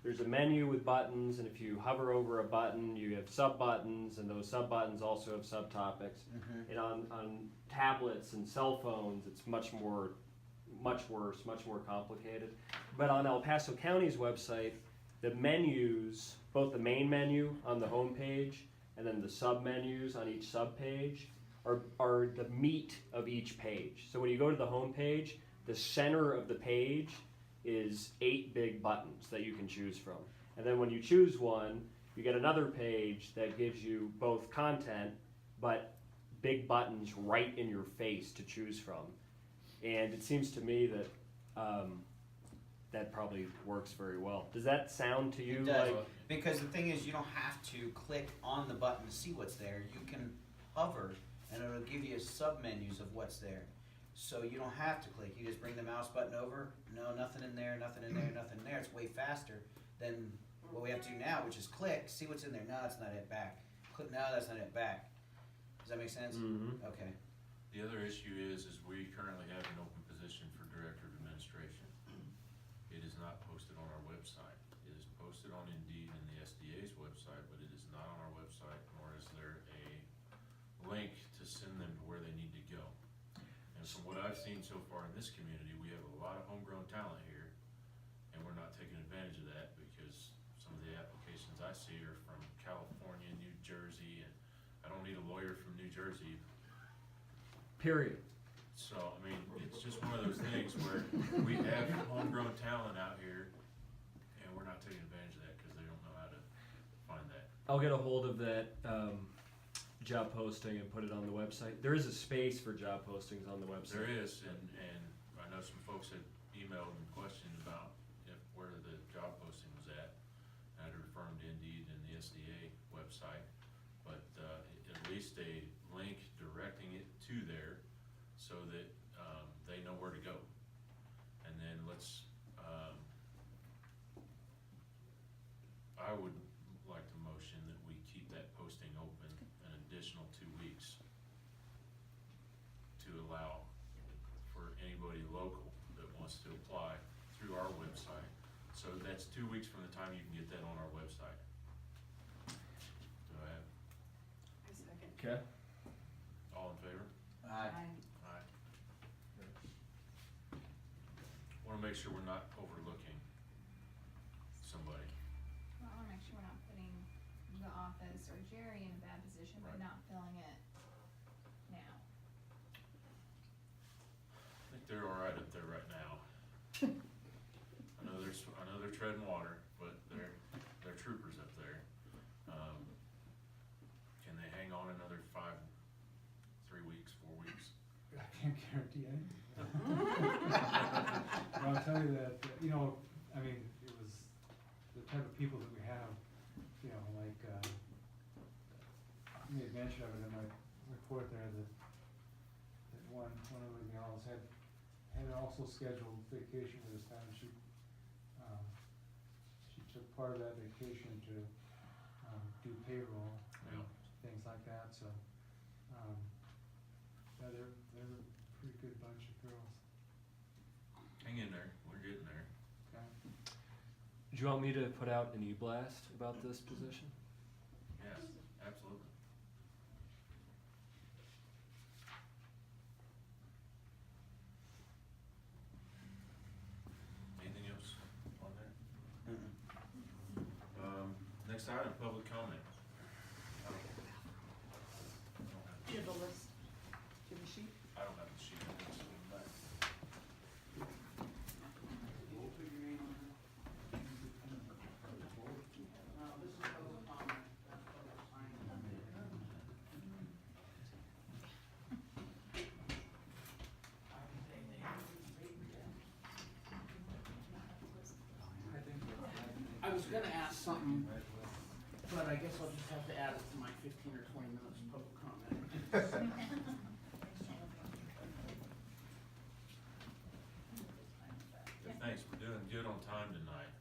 there's a menu with buttons, and if you hover over a button, you have sub-buttons, and those sub-buttons also have subtopics. Mhm. And on tablets and cell phones, it's much worse, much more complicated. But on El Paso County's website, the menus, both the main menu on the home page and then the sub-menus on each sub-page are the meat of each page. So when you go to the home page, the center of the page is 8 big buttons that you can choose from. And then when you choose one, you get another page that gives you both content, but big buttons right in your face to choose from. And it seems to me that that probably works very well. Does that sound to you It does, like? because the thing is, you don't have to click on the button to see what's there. You can hover, and it'll give you sub-menus of what's there. So you don't have to click. You just bring the mouse button over. No, nothing in there, nothing in there, nothing in there. It's way faster than what we have to do now, which is click, see what's in there. No, that's not it, back. Click, no, that's not it, back. Does that make sense? Mm-hmm. Okay. The other issue is we currently have an open position for Director of Administration. It is not posted on our website. It is posted on Indeed and the SDA's website, but it is not on our website, nor is there a link to send them to where they need to go. And from what I've seen so far in this community, we have a lot of homegrown talent here, and we're not taking advantage of that because some of the applications I see are from California, New Jersey, and I don't need a lawyer from New Jersey. Period. So, I mean, it's just one of those things where we have homegrown talent out here, and we're not taking advantage of that because they don't know how to find that. I'll get a hold of that job posting and put it on the website. There is a space for job postings on the website. There is, and I know some folks had emailed and questioned about where the job posting was at. I had to refer them to Indeed and the SDA website, but at least a link directing it to there so that they know where to go. And then I would like to motion that we keep that posting open an additional 2 weeks to allow for anybody local that wants to apply through our website. So that's 2 weeks from the time you can get that on our website. Do I have, Okay. all in favor? Aye. Aye. Wanna make sure we're not overlooking somebody. Well, I wanna make sure we're not putting the office or Jerry in a bad position by Right. not filling it now. I think they're all right up there right now. I know they're treading water, but they're troopers up there. Can they hang on another 3 weeks, 4 weeks? I can't guarantee anything. But I'll tell you that, I mean, it was the type of people that we have, like, you made mention of it in my report there, that one of the gals had also scheduled vacation for this time. She took part of that vacation to do payroll and Yeah. things like that, so, yeah, they're a pretty good bunch of girls. Hang in there, we're getting there. Okay. Do you want me to put out an e-blast about this position? Yes, absolutely. Anything else on there? Mm-mm. Next item, public comment. Do you have a list? Do you have a sheet? I don't have the sheet. I think it's in the back. This is public comment. That's public I was gonna ask something, but I guess I'll just have to add it to my 15 or 20 minutes of public comment. Thanks, we're doing good on time tonight.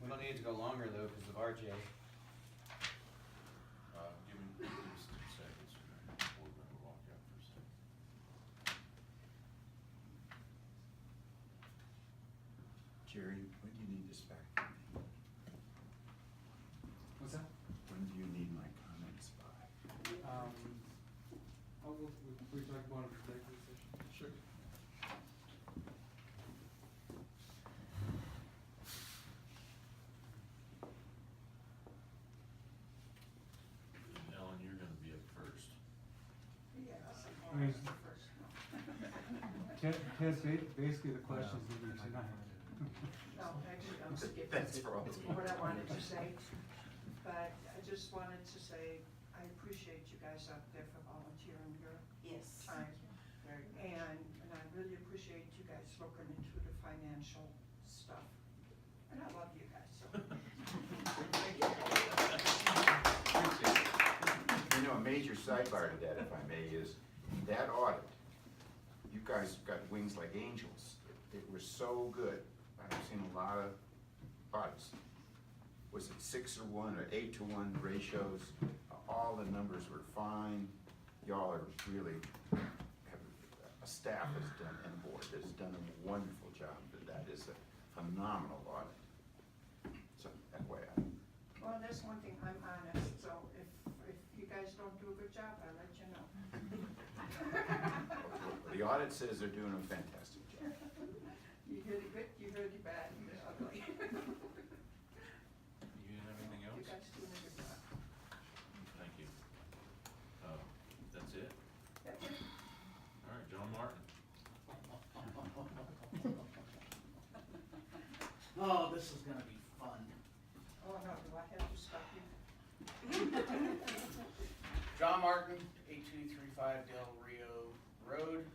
We don't need to go longer though, because of RJ. Give me just 2 seconds. We're gonna walk out for a second. Jerry, when do you need this back from me? What's that? When do you need my comments by? We talk about it for executive session. Sure. Ellen, you're gonna be up first. Yes, I mean, the first one. Ted, basically the questions that we tonight. No, actually, I'm skipping. Thanks for all It's the- what I wanted to say, but I just wanted to say, I appreciate you guys out there for volunteering your Yes. time. And I really appreciate you guys looking into the financial stuff. And I love you guys, so. You know, a major sidebar to that, if I may, is that audit. You guys got wings like angels. It was so good. I've seen a lot of audits. Was it 6-to-1 or 8-to-1 ratios? All the numbers were fine. Y'all are really, a staff has done, and board has done a wonderful job. That is a phenomenal audit. So that way Well, that's one thing, I'm honest, so if you guys don't do a good job, I'll let you know. the audit says they're doing a fantastic job. You heard it good, you heard it bad, you heard it ugly. You have anything You else? guys doing a good job. Thank you. That's it? That's it. All right, John Martin. Oh, this is gonna be fun. Oh, no, do I have to stop you? John Martin, 8235 Del Rio Road.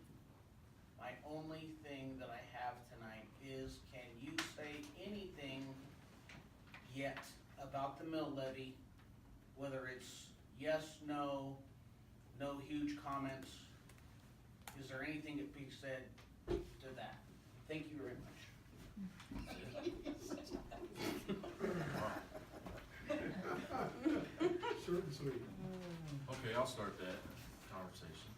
My only thing that I have tonight is, can you say anything yet about the mill levy? Whether it's yes, no, no huge comments? Is there anything that be said to that? Thank you very much. Short and sweet. Okay, I'll start that conversation.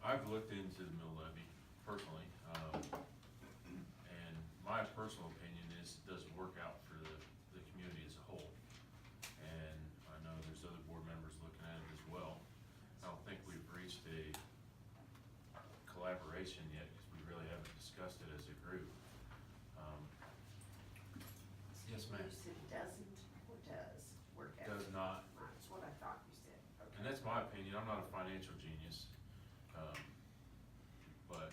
I've looked into the mill levy personally, and my personal opinion is, does it work out for the community as a whole? And I know there's other board members looking at it as well. I don't think we've reached a collaboration yet, because we really haven't discussed it as a group. Yes, ma'am. You said doesn't or does work out? Does not. That's what I thought you said. And that's my opinion, I'm not a financial genius, but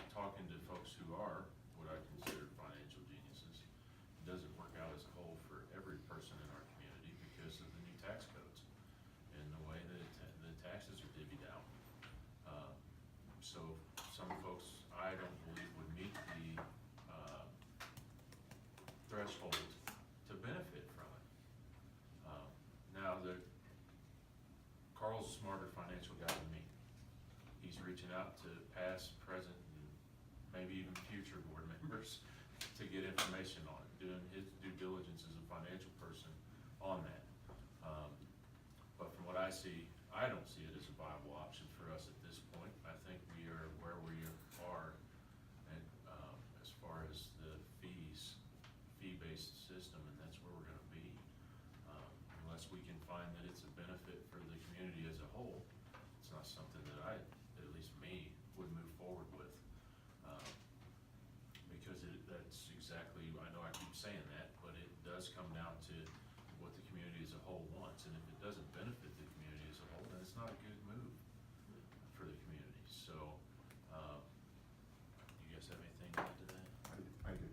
talking to folks who are what I consider financial geniuses, it doesn't work out as a whole for every person in our community because of the new tax codes and the way that the taxes are divvied out. So some folks, I don't believe would meet the threshold to benefit from it. Now, Carl's a smarter financial guy than me. He's reaching out to past, present, and maybe even future board members to get information on it, doing his due diligence as a financial person on that. But from what I see, I don't see it as a viable option for us at this point. I think we are where we are, and as far as the fee-based system, and that's where we're gonna be. Unless we can find that it's a benefit for the community as a whole, it's not something that I, at least me, would move forward with. Because that's exactly, I know I keep saying that, does come down to what the community as a whole wants, and if it doesn't benefit the community as a whole, then it's not a good move for the community, so, you guys have anything to add to that? I do.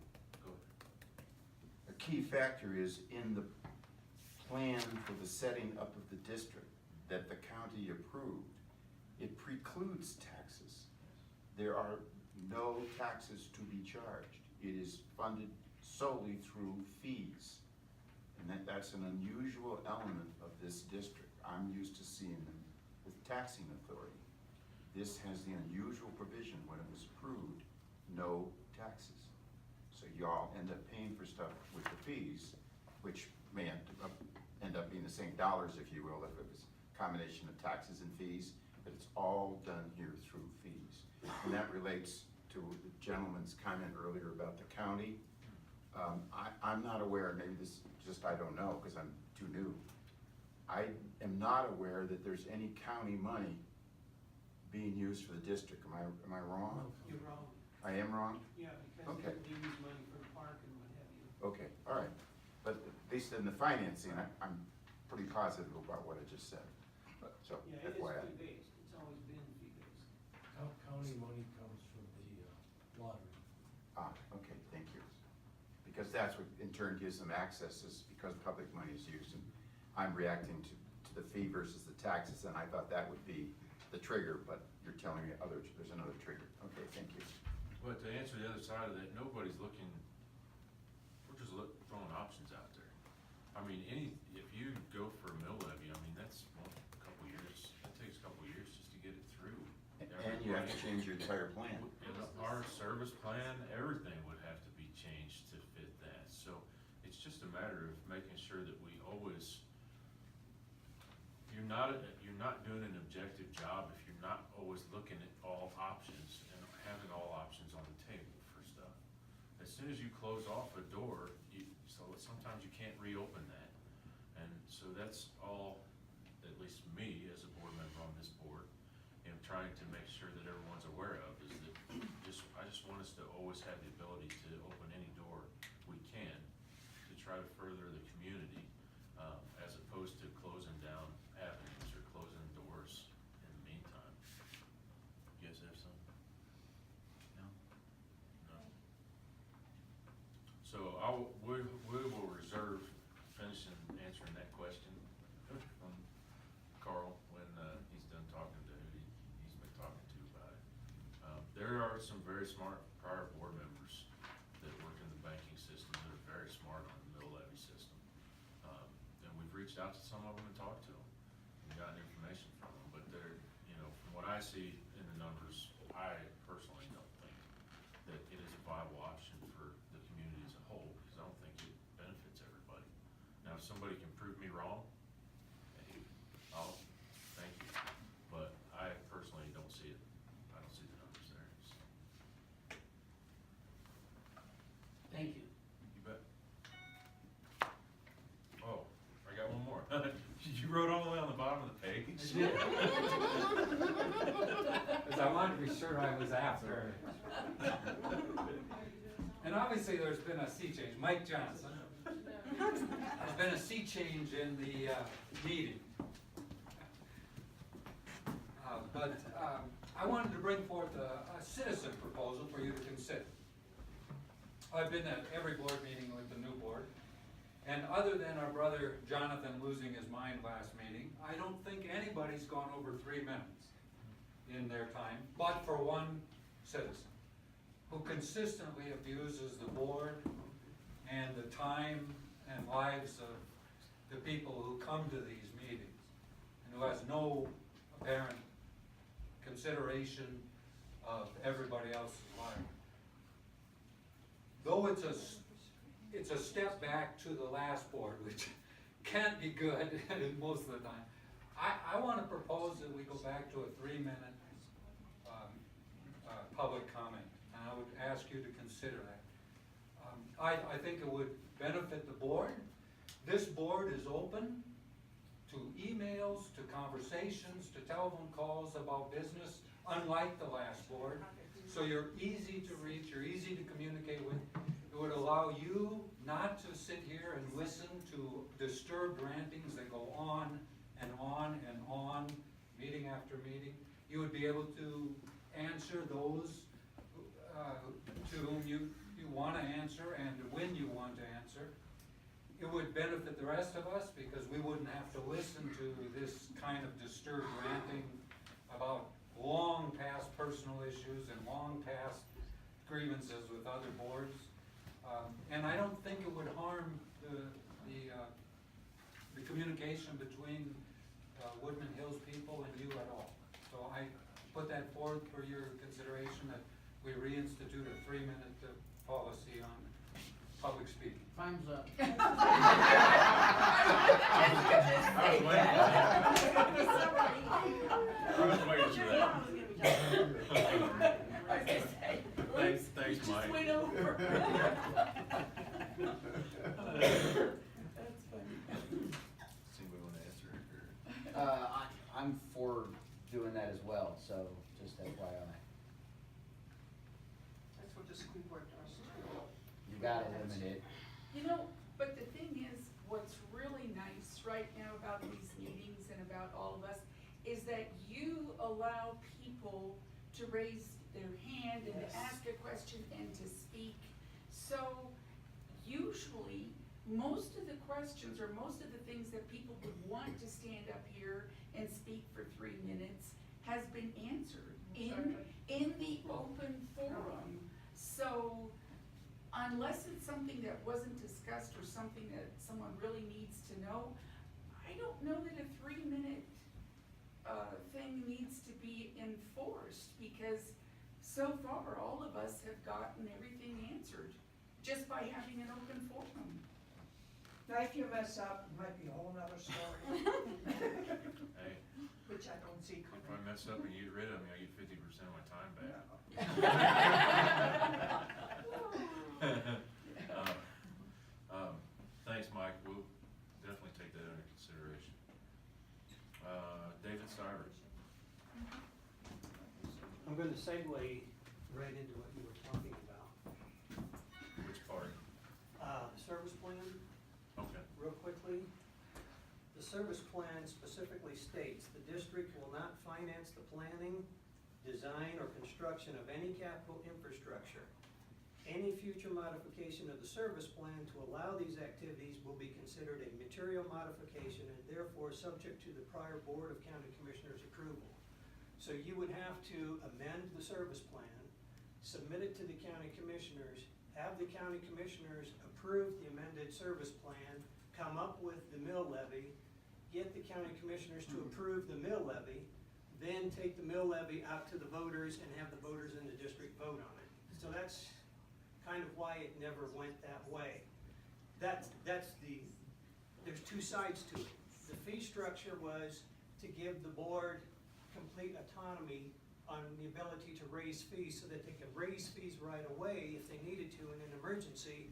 Go ahead. A key factor is in the plan for the setting up of the district that the county approved, it precludes taxes. There are no taxes to be charged. It is funded solely through fees. And that's an unusual element of this district. I'm used to seeing them with taxing authority. This has the unusual provision when it was approved, no taxes. So y'all end up paying for stuff with the fees, which may end up being the same dollars, if you will, if it was a combination of taxes and fees, but it's all done here through fees. And that relates to the gentleman's comment earlier about the county. I'm not aware, maybe this just I don't know because I'm too new. I am not aware that there's any county money being used for the district. Am I wrong? You're wrong. I am wrong? Yeah, because Okay. they use money for the park and what have you. Okay, all right. But at least in the financing, I'm pretty positive about what I just said. So, Yeah, it is FYI. fee-based, it's always been fee-based. County money comes from the lottery. Ah, okay, thank you. Because that's what in turn gives them access, is because public money is used. And I'm reacting to the fee versus the taxes, and I thought that would be the trigger, but you're telling me there's another trigger. Okay, thank you. But to answer the other side of that, nobody's looking, we're just throwing options out there. I mean, if you go for a mill levy, I mean, that's a couple years, it takes a couple years just to get it through. And you have to change your entire plan. And our service plan, everything would have to be changed to fit that. So it's just a matter of making sure that we always, you're not doing an objective job if you're not always looking at all options and having all options on the table for stuff. As soon as you close off a door, so sometimes you can't reopen that. And so that's all, at least me as a board member on this board, trying to make sure that everyone's aware of, is that I just want us to always have the ability to open any door we can to try to further the community, as opposed to closing down avenues or closing doors in the meantime. You guys have something? No? No? So we will reserve finishing answering that question from Carl when he's done talking to who he's been talking to about it. There are some very smart prior board members that work in the banking system that are very smart on the mill levy system. And we've reached out to some of them and talked to them and gotten information from them, but they're, from what I see in the numbers, I personally don't think that it is a viable option for the community as a whole, because I don't think it benefits everybody. Now, if somebody can prove me wrong, hey, thank you, but I personally don't see it. I don't see the numbers there. So. Thank you. You bet. Oh, I got one more. You wrote all the way on the bottom of the page? Because I wanted to be sure I was after. And obviously, there's been a sea change. Mike Johnson. There's been a sea change in the meeting. But I wanted to bring forth a citizen proposal for you to consider. I've been at every board meeting with the new board. And other than our brother Jonathan losing his mind last meeting, I don't think anybody's gone over 3 minutes in their time, but for one citizen who consistently abuses the board and the time and lives of the people who come to these meetings, and who has no apparent consideration of everybody else's life. Though it's a step back to the last board, which can't be good most of the time. I want to propose that we go back to a 3-minute public comment, and I would ask you to consider that. I think it would benefit the board. This board is open to emails, to conversations, to telephone calls about business, unlike the last board. So you're easy to reach, you're easy to communicate with. It It would allow you not to sit here and listen to disturbed rantings that go on and on and on, meeting after meeting. You would be able to answer those to whom you want to answer and when you want to answer. It would benefit the rest of us because we wouldn't have to listen to this kind of disturbed ranting about long past personal issues and long past grievances with other boards. And I don't think it would harm the communication between Woodmen Hills people and you at all. So I put that forward for your consideration, that we reinstitute a 3-minute policy on public speaking. Time's up. I was waiting for that. Thanks, Mike. Wait over. That's funny. See, we want to answer it, I'm for doing that as well, so just FYI. That's what the school board does too. You gotta limit it. You know, but the thing is, what's really nice right now about these meetings and about all of us is that you allow people to raise their hand and to ask a question and to speak. So usually, most of the questions or most of the things that people would want to stand up here and speak for 3 minutes has been answered in the open forum. So unless it's something that wasn't discussed or something that someone really needs to know, I don't know that a 3-minute thing needs to be enforced, because so far all of us have gotten everything answered just by having an open forum. Now, if you mess up, it might be a whole nother story. Hey, Which I don't see if I coming. mess up and you get rid of me, I get 50% of my time back. Thanks, Mike, we'll definitely take that into consideration. David Stivers. I'm gonna segue right into what you were talking about. Which part? The service plan, Okay. real quickly. The service plan specifically states the district will not finance the planning, design, or construction of any capital infrastructure. Any future modification of the service plan to allow these activities will be considered a material modification and therefore subject to the prior Board of County Commissioners approval. So you would have to amend the service plan, submit it to the county commissioners, have the county commissioners approve the amended service plan, come up with the mill levy, get the county commissioners to approve the mill levy, then take the mill levy out to the voters and have the voters in the district vote on it. So that's kind of why it never went that way. There's 2 sides to it. The fee structure was to give the board complete autonomy on the ability to raise fees so that they could raise fees right away if they needed to in an emergency,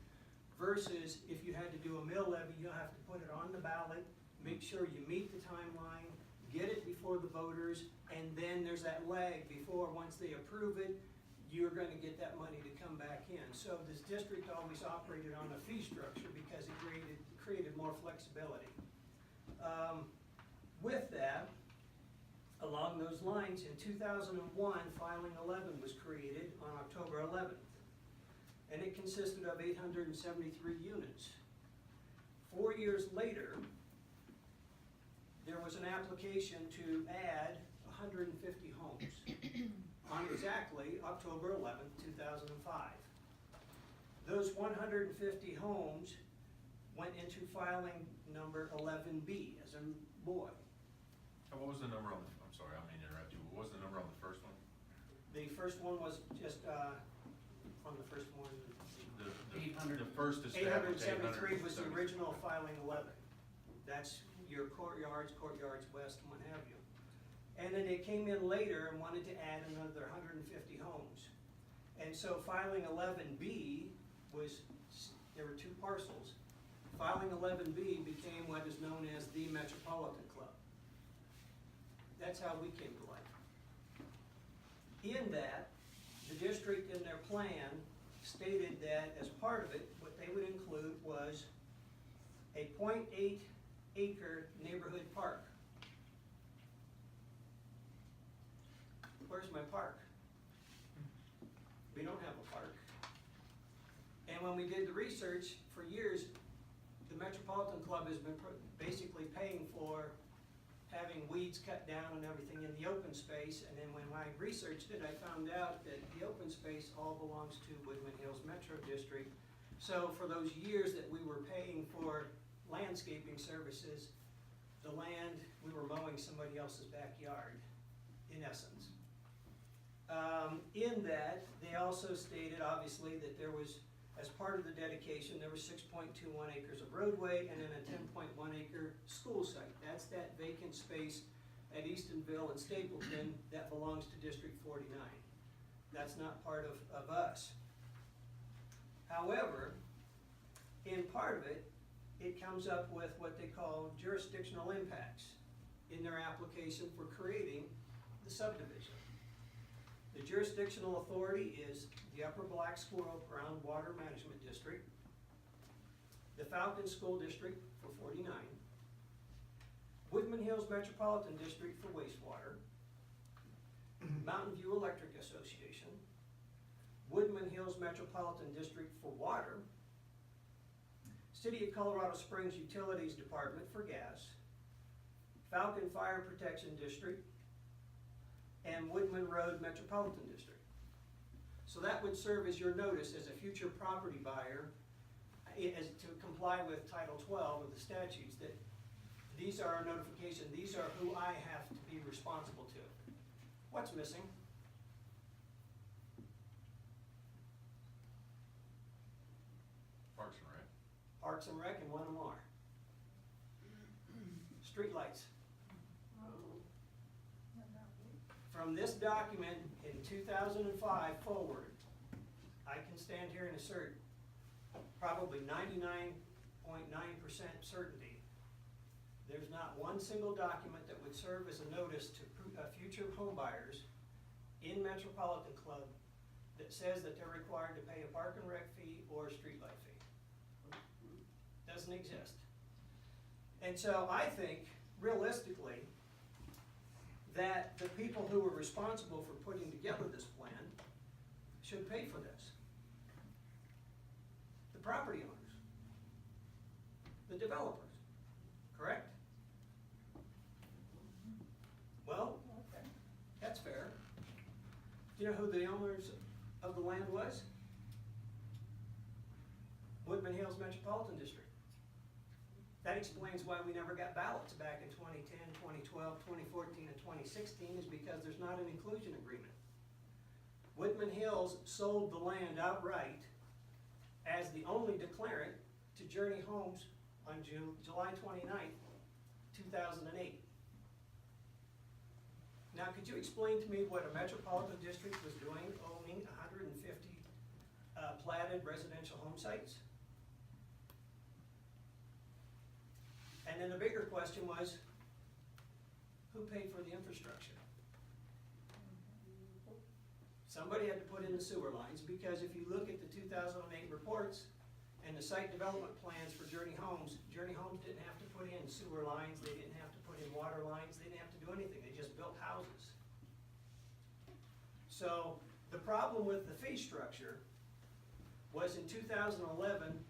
versus if you had to do a mill levy, you have to put it on the ballot, make sure you meet the timeline, get it before the voters, and then there's that lag before, once they approve it, you're gonna get that money to come back in. So this district always operated on a fee structure because it created more flexibility. With that, along those lines, in 2001, Filing 11 was created on October 11th, and it consisted of 873 units. 4 years later, there was an application to add 150 homes on exactly October 11th, 2005. Those 150 homes went into filing number 11B, as in boy. What was the number on the, I'm sorry, I don't mean to interrupt you, what was the number on the first one? The first one was just, on the first one, The 800. The first established 873 was the 873. original filing 11. That's your courtyards west, and what have you. And then they came in later and wanted to add another 150 homes. And so filing 11B was, there were 2 parcels. Filing 11B became what is known as the Metropolitan Club. That's how we came to life. In that, the district in their plan stated that as part of it, what they would include was a 0.8 acre neighborhood park. Where's my park? We don't have a park. And when we did the research, for years, the Metropolitan Club has been basically paying for having weeds cut down and everything in the open space, and then when I researched it, I found out that the open space all belongs to Woodmen Hills Metro District. So for those years that we were paying for landscaping services, the land, we were mowing somebody else's backyard, in essence. In that, they also stated, obviously, that there was, as part of the dedication, there was 6.21 acres of roadway and then a 10.1 acre school site. That's that vacant space at Eastonville and Stapleton that belongs to District 49. That's not part of us. However, in part of it, it comes up with what they call jurisdictional impacts in their application for creating the subdivision. The jurisdictional authority is the Upper Black Squirrel Groundwater Management District, the Falcon School District for 49, Woodmen Hills Metropolitan District for wastewater, Mountain View Electric Association, Woodmen Hills Metropolitan District for water, City of Colorado Springs Utilities Department for gas, Falcon Fire Protection District, and Woodman Road Metropolitan District. So that would serve as your notice as a future property buyer as to comply with Title 12 of the statutes, that these are our notification, these are who I have to be responsible to. What's missing? Parks and Rec. Parks and Rec and one more. Streetlights. From this document in 2005 forward, I can stand here and assert probably 99.9% certainty. There's not one single document that would serve as a notice to future home buyers in Metropolitan Club that says that they're required to pay a park and rec fee or a streetlight fee. Doesn't exist. And so I think, realistically, that the people who were responsible for putting together this plan should pay for this. The property owners, the developers, correct? Well, that's fair. Do you know who the owners of the land was? Woodmen Hills Metropolitan District. That explains why we never got ballots back in 2010, 2012, 2014, and 2016, is because there's not an inclusion agreement. Woodmen Hills sold the land outright as the only declarant to Journey Homes on July 29th, 2008. Now, could you explain to me what a metropolitan district was doing owning 150 platted residential home sites? And then the bigger question was, who paid for the infrastructure? Somebody had to put in the sewer lines, because if you look at the 2008 reports and the site development plans for Journey Homes didn't have to put in sewer lines, they didn't have to put in water lines, they didn't have to do anything, they just built houses. So the problem with the fee structure was in 2011,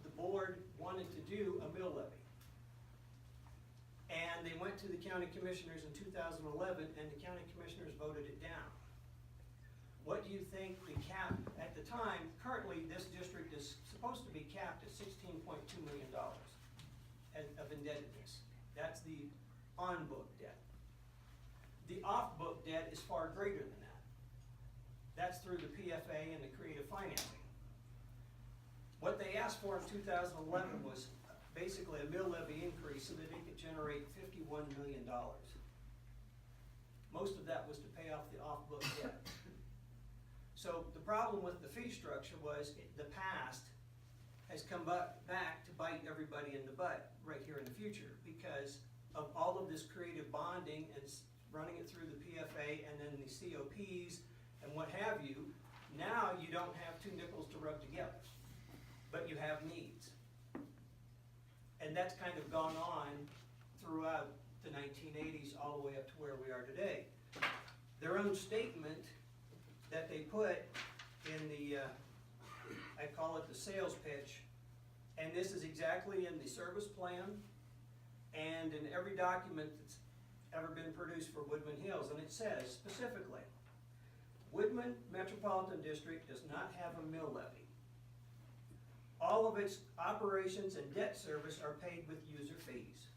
the board wanted to do a mill levy. And they went to the county commissioners in 2011, and the county commissioners voted it down. What do you think the cap, at the time, currently this district is supposed to be capped at $16.2 million of indebtedness. That's the on-book debt. The off-book debt is far greater than that. That's through the PFA and the creative financing. What they asked for in 2011 was basically a mill levy increase so that they could generate $51 million. Most of that was to pay off the off-book debt. So the problem with the fee structure was the past has come back to bite everybody in the butt right here in the future, because of all of this creative bonding and running it through the PFA and then the COPs and what have you. Now you don't have two nickels to rub together. you have needs. And that's kind of gone on throughout the 1980s all the way up to where we are today. Their own statement that they put in the, I call it the sales pitch, and this is exactly in the service plan and in every document that's ever been produced for Woodmen Hills, and it says specifically, Woodmen Metropolitan District does not have a mill levy. All of its operations and debt service are paid with user fees.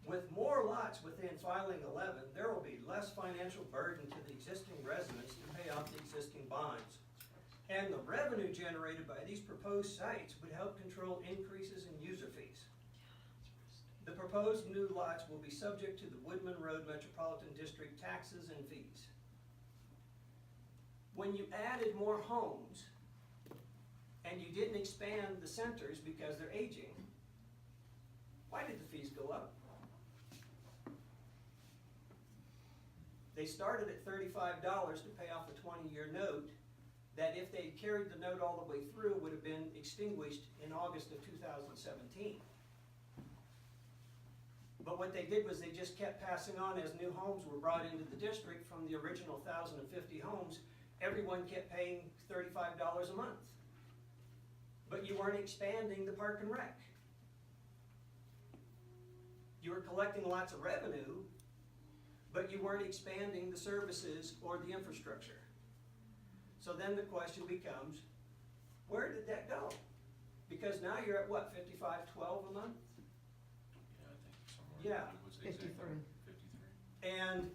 With more lots within filing 11, there will be less financial burden to the existing residents to pay off the existing bonds. And the revenue generated by these proposed sites would help control increases in user fees. The proposed new lots will be subject to the Woodmen Road Metropolitan District taxes and fees. When you added more homes and you didn't expand the centers because they're aging, why did the fees go up? They started at $35 to pay off a 20-year note that if they carried the note all the way through would have been extinguished in August of 2017. But what they did was they just kept passing on as new homes were brought into the district from the original 1,050 homes. Everyone kept paying $35 a month. But you weren't expanding the park and rec. You were collecting lots of revenue, but you weren't expanding the services or the infrastructure. So then the question becomes, where did that go? Because now you're at what, $55.12 a month? Yeah, I think somewhere. Yeah. What's the exact number? 53. And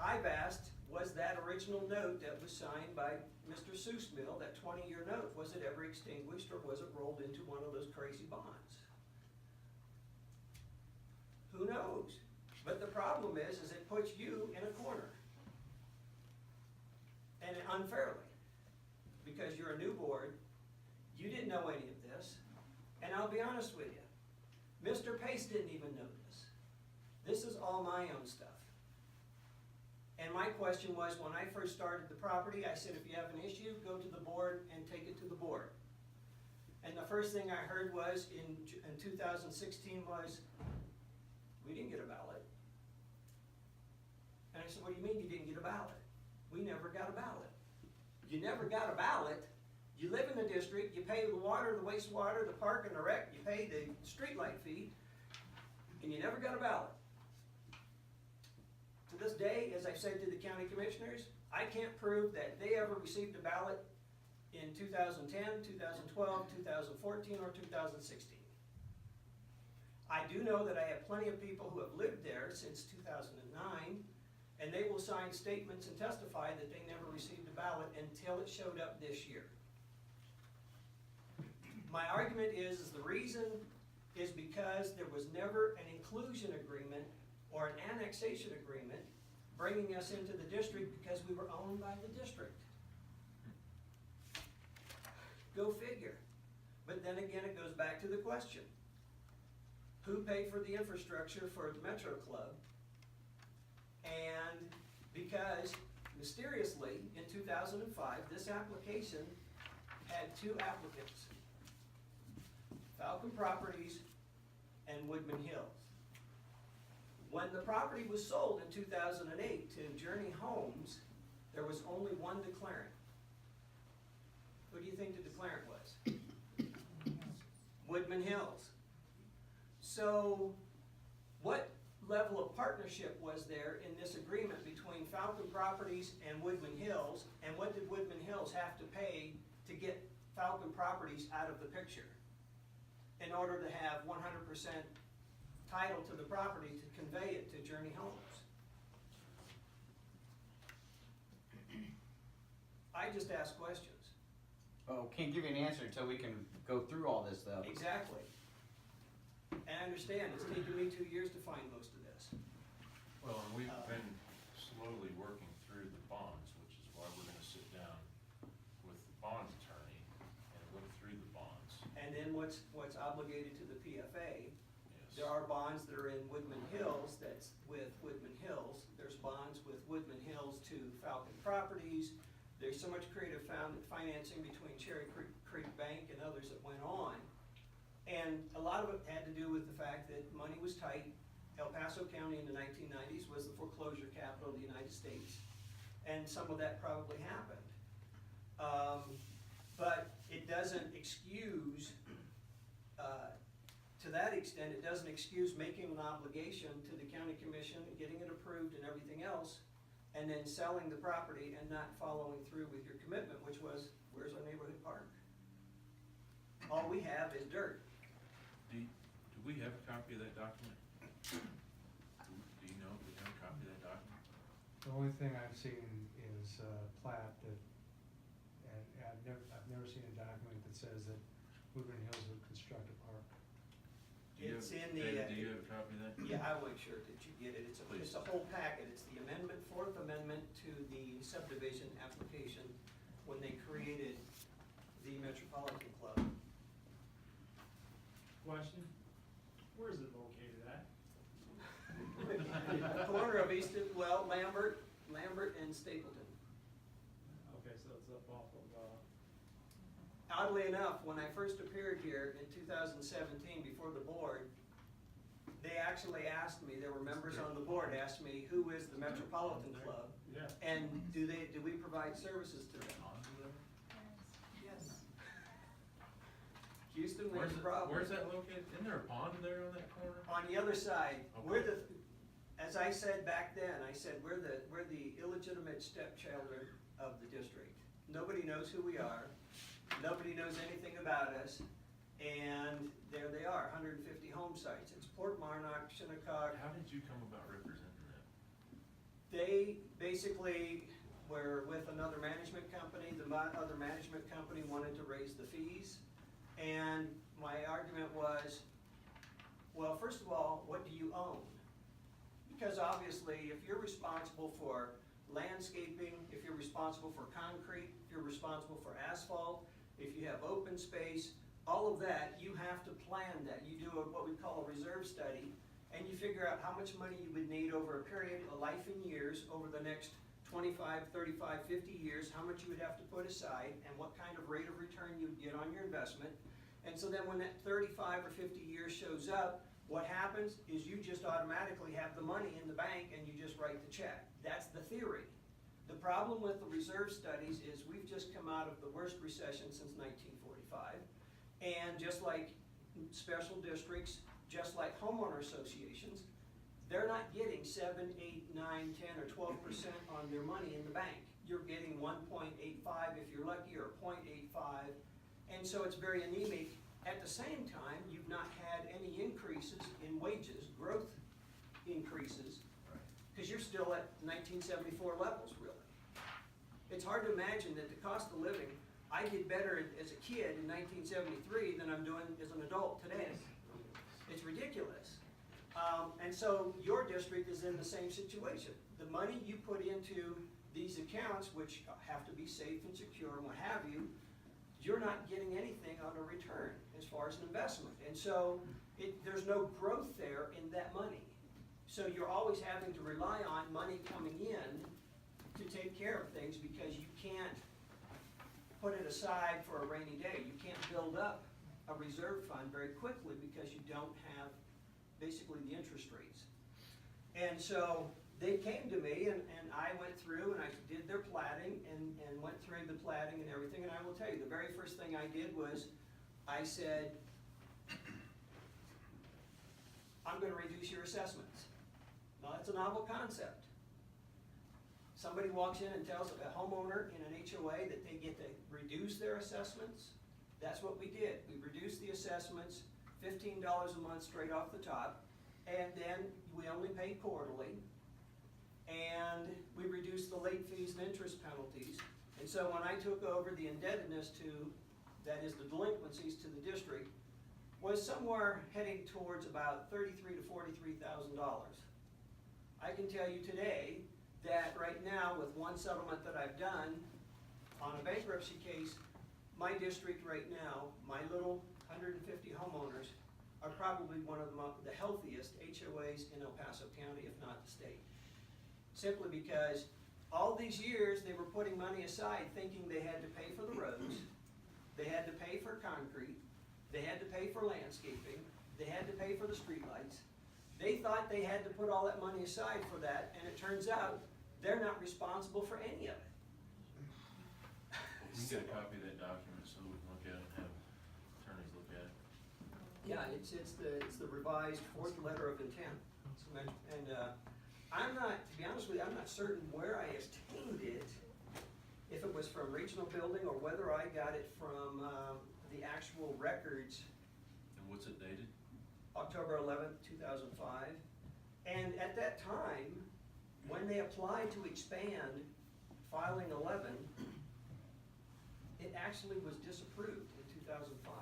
I've asked, was that original note that was signed by Mr. Seuss Mill, that 20-year note, was it ever extinguished or was it rolled into one of those crazy bonds? Who knows? But the problem is it puts you in a corner. And unfairly. Because you're a new board, you didn't know any of this, and I'll be honest with you, Mr. Pace didn't even know this. This is all my own stuff. And my question was, when I first started the property, I said, if you have an issue, go to the board and take it to the board. And the first thing I heard was, in 2016 was, we didn't get a ballot. And I said, what do you mean you didn't get a ballot? We never got a ballot. You never got a ballot. You live in the district, you pay the water, the wastewater, the park and the rec, you pay the street light fee, and you never got a ballot. To this day, as I've said to the county commissioners, I can't prove that they ever received a ballot in 2010, 2012, 2014, or 2016. I do know that I have plenty of people who have lived there since 2009, and they will sign statements and testify that they never received a ballot until it showed up this year. My argument is the reason is because there was never an inclusion agreement or an annexation agreement bringing us into the district because we were owned by the district. Go figure. But then again, it goes back to the question. Who paid for the infrastructure for the Metro Club? And because, mysteriously, in 2005, this application had two applicants, Falcon Properties and Woodmen Hills. When the property was sold in 2008 to Journey Homes, there was only one declarant. Who do you think the declarant was? Woodmen Hills. So, what level of partnership was there in this agreement between Falcon Properties and Woodmen Hills, and what did Woodmen Hills have to pay to get Falcon Properties out of the picture in order to have 100% title to the property to convey it to Journey Homes? I just ask questions. Oh, can't give you an answer until we can go through all this, though. Exactly. And I understand, it's taken me 2 years to find most of this. Well, and we've been slowly working through the bonds, which is why we're gonna sit down with the bond attorney and look through the bonds. And then what's obligated to the PFA, Yes. there are bonds that are in Woodmen Hills that's with Woodmen Hills. There's bonds with Woodmen Hills to Falcon Properties. There's so much creative financing between Cherry Creek Bank and others that went on. And a lot of it had to do with the fact that money was tight. El Paso County in the 1990s was the foreclosure capital of the United States, and some of that probably happened. But it doesn't excuse, to that extent, it doesn't excuse making an obligation to the county commission, getting it approved and everything else, and then selling the property and not following through with your commitment, which was, where's our neighborhood park? All we have is dirt. Do we have a copy of that document? Do you know if we have a copy of that document? The only thing I've seen is plat that, and I've never seen a document that says that Woodmen Hills would construct a park. It's in David, the. do you have a copy of that? Yeah, I will make sure that you get it. It's a whole packet. It's the amendment, fourth amendment to the subdivision application when they created the Metropolitan Club. Question, where is it located at? Corner of Easton, well, Lambert and Stapleton. Okay, so it's up off of, Oddly enough, when I first appeared here in 2017 before the board, they actually asked me, there were members on the board asked me, who is the Metropolitan Club? yeah. And do we provide services to them? Yes. Houston, we have a problem. Where's that located? Isn't there a pond there on that corner? On the other side, Okay. as I said back then, I said, we're the illegitimate stepchildren of the district. Nobody knows who we are. Nobody knows anything about us. And there they are, 150 home sites. It's Port Marnock, Shinnecock. How did you come about representing them? They basically were with another management company. The other management company wanted to raise the fees. And my argument was, well, first of all, what do you own? Because obviously, if you're responsible for landscaping, if you're responsible for concrete, if you're responsible for asphalt, if you have open space, all of that, you have to plan that. You do what we call a reserve study, and you figure out how much money you would need over a period of life in years, over the next 25, 35, 50 years, how much you would have to put aside, and what kind of rate of return you would get on your investment. And so then when that 35 or 50 years shows up, what happens is you just automatically have the money in the bank and you just write the check. That's the theory. The problem with the reserve studies is we've just come out of the worst recession since 1945. And just like special districts, just like homeowner associations, they're not getting 7, 8, 9, 10, or 12% on their money in the bank. You're getting 1.85 if you're lucky, or 0.85. And so it's very anemic. At the same time, you've not had any increases in wages, growth increases, because you're still at 1974 levels, really. It's hard to imagine that the cost of living, I did better as a kid in 1973 than I'm doing as an adult today. It's ridiculous. And so your district is in the same situation. The money you put into these accounts, which have to be safe and secure and what have you, you're not getting anything on a return as far as an investment. And so there's no growth there in that money. So you're always having to rely on money coming in to take care of things, because you can't put it aside for a rainy day. You can't build up a reserve fund very quickly because you don't have basically the interest rates. And so they came to me, and I went through and I did their platting and went through the platting and everything. And I will tell you, the very first thing I did was I said, I'm going to reduce your assessments. Now that's a novel concept. Somebody walks in and tells a homeowner in an HOA that they get to reduce their assessments. That's what we did. We reduced the assessments, $15 a month straight off the top, and then we only pay quarterly. And we reduced the late fees and interest penalties. And so when I took over, the indebtedness that is the delinquencies to the district, was somewhere heading towards about $33,000 to $43,000. I can tell you today that right now, with one settlement that I've done on a bankruptcy case, my district right now, my little 150 homeowners, are probably one of the healthiest HOAs in El Paso County, if not the state. Simply because all these years, they were putting money aside thinking they had to pay for the roads, they had to pay for concrete, they had to pay for landscaping, they had to pay for the streetlights. They thought they had to put all that money aside for that, and it turns out they're not responsible for any of it. You can get a copy of that document so we can look at it and have attorneys look at it. Yeah, it's the revised fourth letter of intent. And, I'm not, to be honest with you, I'm not certain where I obtained it, if it was from regional building or whether I got it from, the actual records, And what's it dated? October 11th, 2005. And at that time, when they applied to expand filing 11, it actually was disapproved in 2005.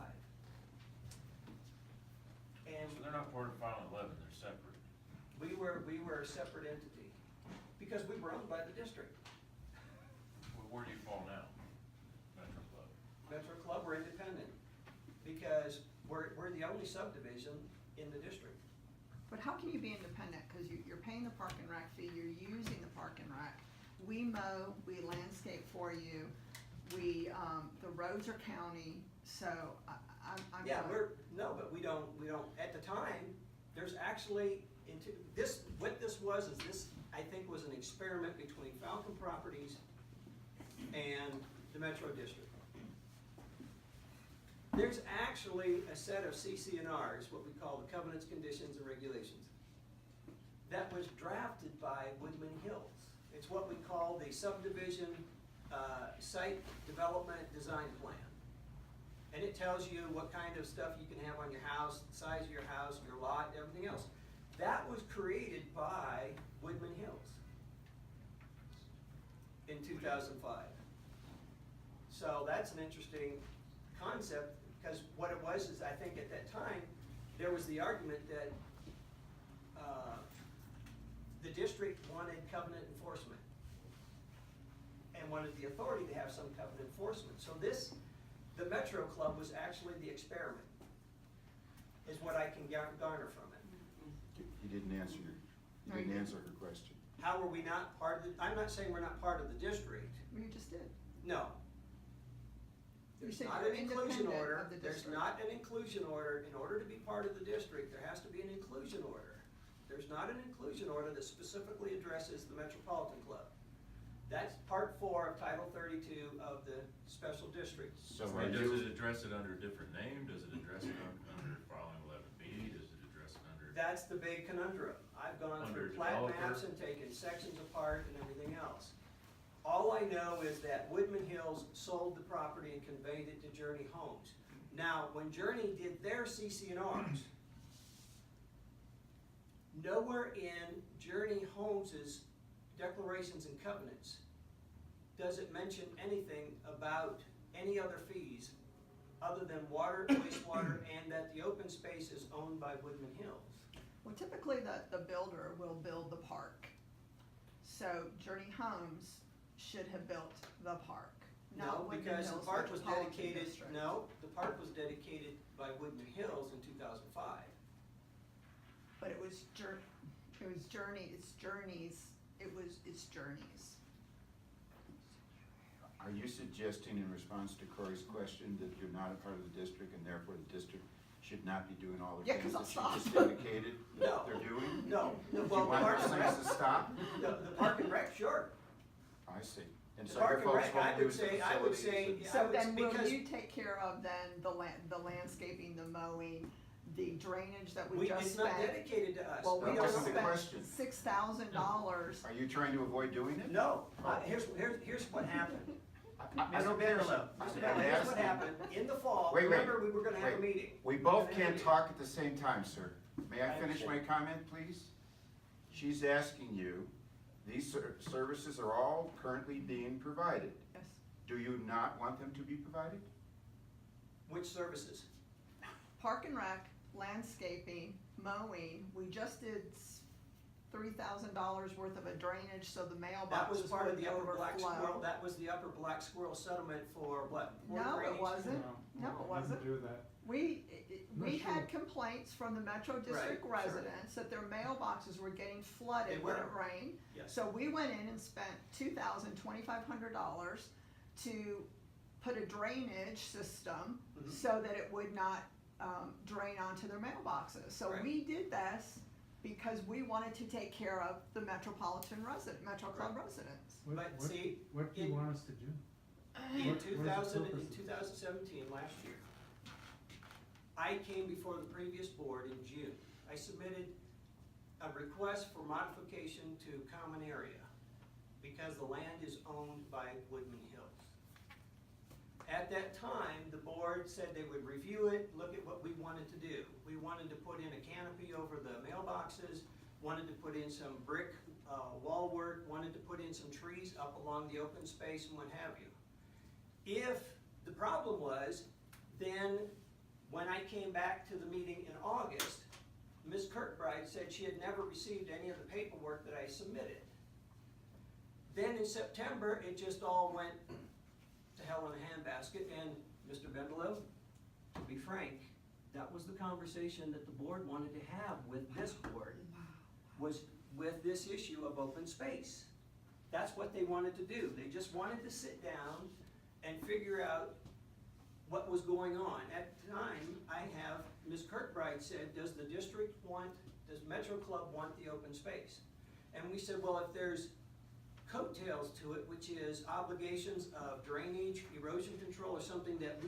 And So they're not part of file 11, they're separate. we were a separate entity, because we were owned by the district. Well, where do you fall now? Metro Club. Metro Club, we're independent, because we're the only subdivision in the district. But how can you be independent? Cause you're paying the park and rec fee, you're using the park and rec. We mow, we landscape for you, the roads are county, so I'm. Yeah, but we don't, at the time, there's actually, what this was, is this, I think, was an experiment between Falcon Properties and the Metro District. There's actually a set of CC&Rs, what we call the Covenants, Conditions, and Regulations, that was drafted by Woodmen Hills. It's what we call the Subdivision Site Development Design Plan. And it tells you what kind of stuff you can have on your house, the size of your house, your lot, everything else. That was created by Woodmen Hills in 2005. So that's an interesting concept, because what it was is, I think at that time, there was the argument that the district wanted covenant enforcement and wanted the authority to have some covenant enforcement. So the Metro Club was actually the experiment, is what I can garner from it. You didn't answer her question. How are we not part of the, I'm not saying we're not part of the district. Well, you just did. No. You There's said not you're an inclusion independent order. of the There's district. not an inclusion order. In order to be part of the district, there has to be an inclusion order. There's not an inclusion order that specifically addresses the Metropolitan Club. That's part 4 of Title 32 of the special district. So And does it address it under a different name? Does it address it under filing 11B? Does it address it under? That's the big conundrum. I've gone Under through plat developer. maps and taken sections apart and everything else. All I know is that Woodmen Hills sold the property and conveyed it to Journey Homes. Now, when Journey did their CC&Rs, nowhere in Journey Homes' declarations and covenants does it mention anything about any other fees other than water, wastewater, and that the open space is owned by Woodmen Hills. Well, typically the builder will build the park. So Journey Homes should have built the park, No, not Woodmen because the Hills park was Metropolitan dedicated, District. no, the park was dedicated by Woodmen Hills in 2005. But it was it's Journey's. Are you suggesting in response to Corey's question that you're not a part of the district and therefore the district should not be doing all the Yeah, things 'cause that I'll she just stop. indicated No. that they're doing? No, Do you well, the want park those and things rec, to stop? the park and rec, sure. I see. And The so your park and folks rec, I won't would use the say, I would facilities say, and- So then will because you take care of then the landscaping, the mowing, the drainage that we just it's spent? not dedicated to us. Well, we That just wasn't the spent question. $6,000. Are you trying to avoid doing it? No, here's what happened. Mr. don't- Vanderlo, I'm Mr. Vanderlo, here's what asking- happened. In the fall, Wait, remember, we were gonna have a wait. meeting. We We both were gonna have a can't meeting. talk at the same time, sir. May I I finish my understand. comment, please? She's asking you, these services are all currently being provided. Yes. Do you not want them to be provided? Which services? Park and rec, landscaping, mowing, we just did $3,000 worth of a drainage, so the That was mailboxes part of the wouldn't upper black squirrel, overflow. that was the upper black squirrel settlement for what? Poor No, it drainage? wasn't. No, it nothing wasn't. to do with that. We Not had sure. complaints from the Metro District Right, sure. residents that their mailboxes were getting flooded They when were. it rained. Yes. So we went in and spent $2,500 to put a drainage system Mhm. so that it would not drain onto their mailboxes. So Right. we did this because we wanted to take care of the Metro Club residents. But see, What do you in- want us to do? In What is the 2017, last year, I came before the previous board in June. I submitted a request for modification to common area because the land is owned by Woodmen Hills. At that time, the board said they would review it, look at what we wanted to do. We wanted to put in a canopy over the mailboxes, wanted to put in some brick wall work, wanted to put in some trees up along the open space and what have you. If the problem was, then when I came back to the meeting in August, Ms. Kirkbride said she had never received any of the paperwork that I submitted. Then in September, it just all went to hell in a handbasket, and Mr. Bendelow, to be frank, that was the conversation that the board wanted to have with this board, was with this issue of open space. That's what they wanted to do. They just wanted to sit down and figure out what was going on. At the time, I have, Ms. Kirkbride said, does Metro Club want the open space? And we said, well, if there's coattails to it, which is obligations of drainage, erosion control, or something that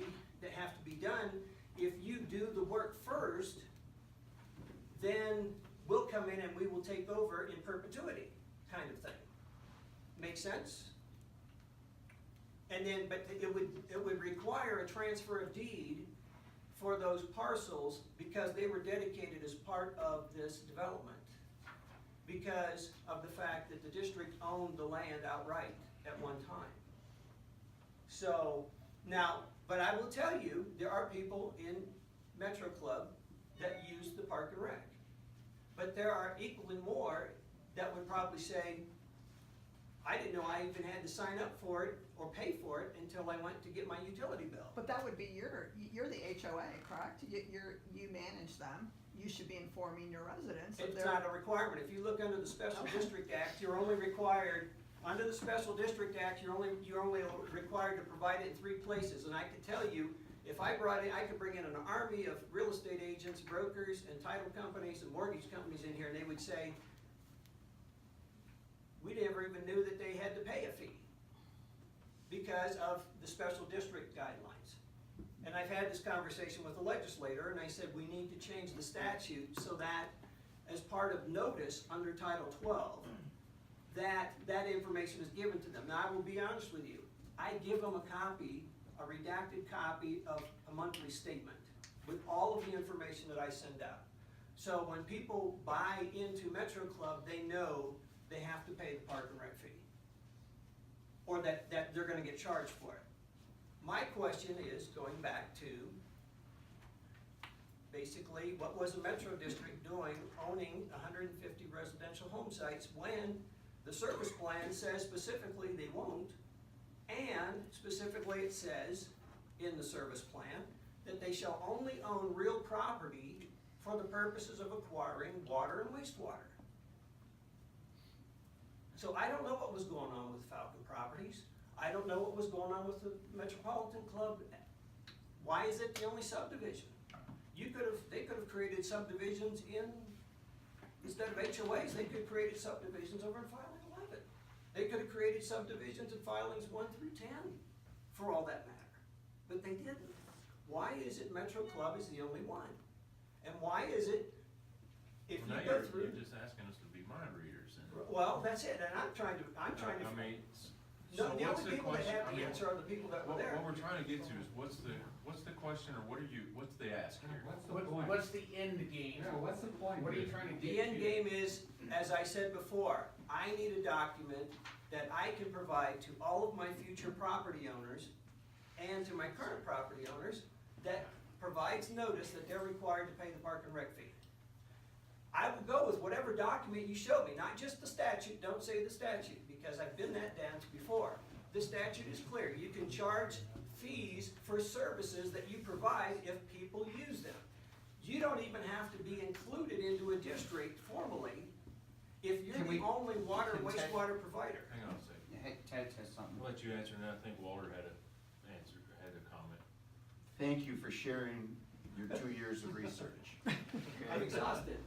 have to be done, if you do the work first, then we'll come in and we will take over in perpetuity, kind of thing. Make sense? And then, but it would require a transfer of deed for those parcels because they were dedicated as part of this development. Because of the fact that the district owned the land outright at one time. So, now, but I will tell you, there are people in Metro Club that use the Park and Rec. But there are equally more that would probably say, I didn't know I even had to sign up for it or pay for it until I went to get my utility bill. But that would be you're the HOA, correct? You manage them. You should be informing your residents of It's their. not a requirement. If you look under the Special District Act, you're only required, under the Special District Act, you're only required to provide it in 3 places. And I can tell you, if I could bring in an army of real estate agents, brokers, and title companies, and mortgage companies in here, and they would say, we never even knew that they had to pay a fee because of the Special District guidelines. And I've had this conversation with the legislator, and I said we need to change the statute so that as part of notice under Title 12, that information is given to them. Now, I will be honest with you. I give them a copy, a redacted copy of a monthly statement with all of the information that I send out. So when people buy into Metro Club, they know they have to pay the Park and Rec fee. Or that they're gonna get charged for it. My question is, going back to, basically, what was the Metro District doing owning 150 residential home sites when the service plan says specifically they won't, and specifically it says in the service plan that they shall only own real property for the purposes of acquiring water and wastewater. So I don't know what was going on with Falcon Properties. I don't know what was going on with the Metropolitan Club. Why is it the only subdivision? They could have created subdivisions instead of HOAs, they could have created subdivisions over in filing 11. They could have created subdivisions in filings 1 through 10, for all that matter. But they didn't. Why is it Metro Club is the only one? And why is it, if Well, you now go through. you're just asking us to be mind readers. And Well, that's it, and I'm trying to. I mean, No, so the what's only the people that question? have I the mean, answer are the people that were there. What we're trying to get to is what's the question, or what's the ask here? What's the point? What's the end game? Yeah, what's the point? What are you trying to get to? The end game is, as I said before, I need a document that I can provide to all of my future property owners and to my current property owners that provides notice that they're required to pay the Park and Rec fee. I will go with whatever document you show me, not just the statute, don't say the statute, because I've been that dance before. The statute is clear, you can charge fees for services that you provide if people use them. You don't even have to be included into a district formally if you're Can the we- only water and can Ted- wastewater provider. Hang on a second. Hey, Ted has something. I'll let you answer, and I think Walter had a comment. Thank you for sharing your 2 years of research. I'm exhausted.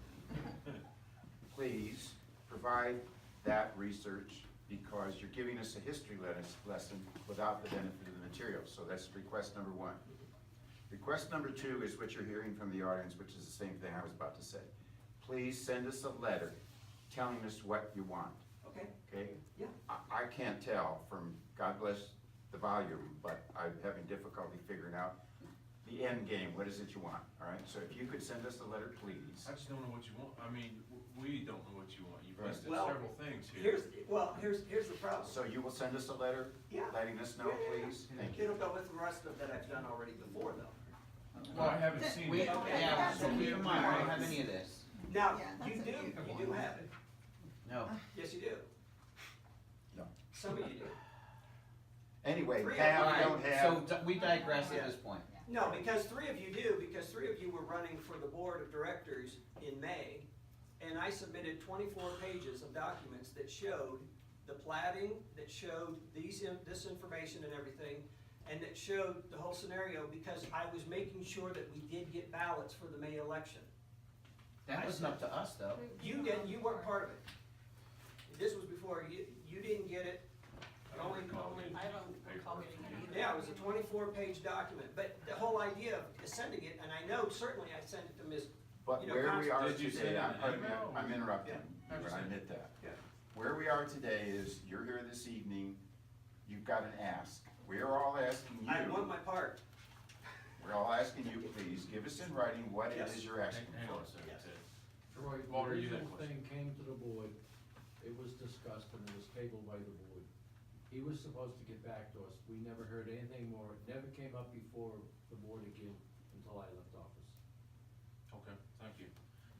Please provide that research because you're giving us a history lesson without the benefit of the material. So that's request number 1. Request number 2 is what you're hearing from the audience, which is the same thing I was about to say. Please send us a letter telling us what you want, Okay, okay? yeah. I can't tell from, God bless the volume, but I'm having difficulty figuring out the end game. What is it you want, all right? So if you could send us a letter, please. I just don't know what you want. I mean, we don't know what you want. You've listed Well, several things here. Here's the problem. So you will send us a letter Yeah. letting us know, Yeah. please? Thank you. It'll go with the rest of that I've done already before, though. Well, I haven't seen We, it. yeah, so keep in mind, we don't have any of this. Now, Yeah, that's you do have it. No. Yes, you do. No. Some of you do. Anyway, Three have, Alright, don't have. so we digress at this point. No, because 3 of you do, because 3 of you were running for the board of directors in May, and I submitted 24 pages of documents that showed the plating, that showed this information and everything, and that showed the whole scenario, because I was making sure that we did get ballots for the May election. That wasn't up to us, though. You didn't, you weren't part of it. This was before, you didn't get it. I don't recall Only- getting I don't recall paperwork getting from it you. either. Yeah, it was a 24-page document, but the whole idea of sending it, and I know certainly I sent it to Ms. But you know, where we are Did you send today, it I'm, in pardon me, email? I'm interrupting, Yeah. but I admit that. Yeah. Where we are today is, you're here this evening, you've got an ask. We are all asking I want you, my part. we're all asking you, please, give us in writing what it Yes. is you're asking Hang on for. a second, Yes. Ted. Troy, the Walter, you had a original question. thing came to the board, it was discussed and it was tabled by the board. He was supposed to get back to us, we never heard anything more, it never came up before the board again until I left office. Okay, thank you.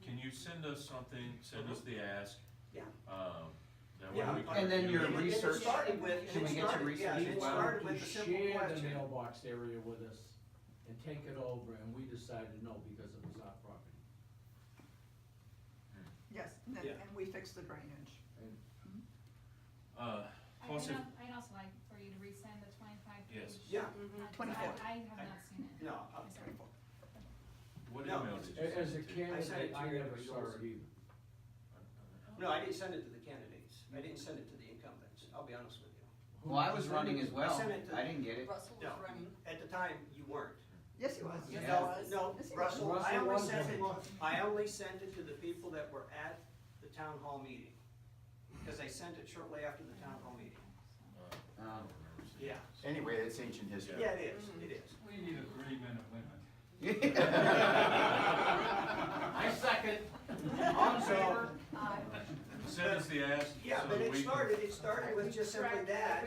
Can you send us something, send us the ask? Yeah. That way Yeah, we can. And then your review it. And it research- started with- Can we get your research it as well? started with the simple Share the question. mailbox area with us and take it over, and we decided no, because it was our property. Yes, and then, Yeah. and we fixed the drainage. Plus if, I'd also like for you to resend the 25 page. Yes. Yeah. 24. I have not seen it. No, I'm sorry. what No. email did you As send a it to? candidate, I to never you. saw it either. No, I didn't send it to the candidates. I didn't send it to the incumbents. I'll be honest with you. Well, I was running as well. sent it to- I didn't get it. Russell No. was running. At the time, you weren't. Yes, he was. Yes, he No, was. no, Yes, he Russell, was. I only Russell sent it, was. I only sent it to the people that were at the town hall meeting. Because I sent it shortly after the town hall meeting. I don't remember seeing Yeah. it. Anyway, it's ancient history. Yeah, it is, it is. We need a 3-minute limit. I second. On favor? Send us the ask. Yeah, so but that it we can- started with just simply that.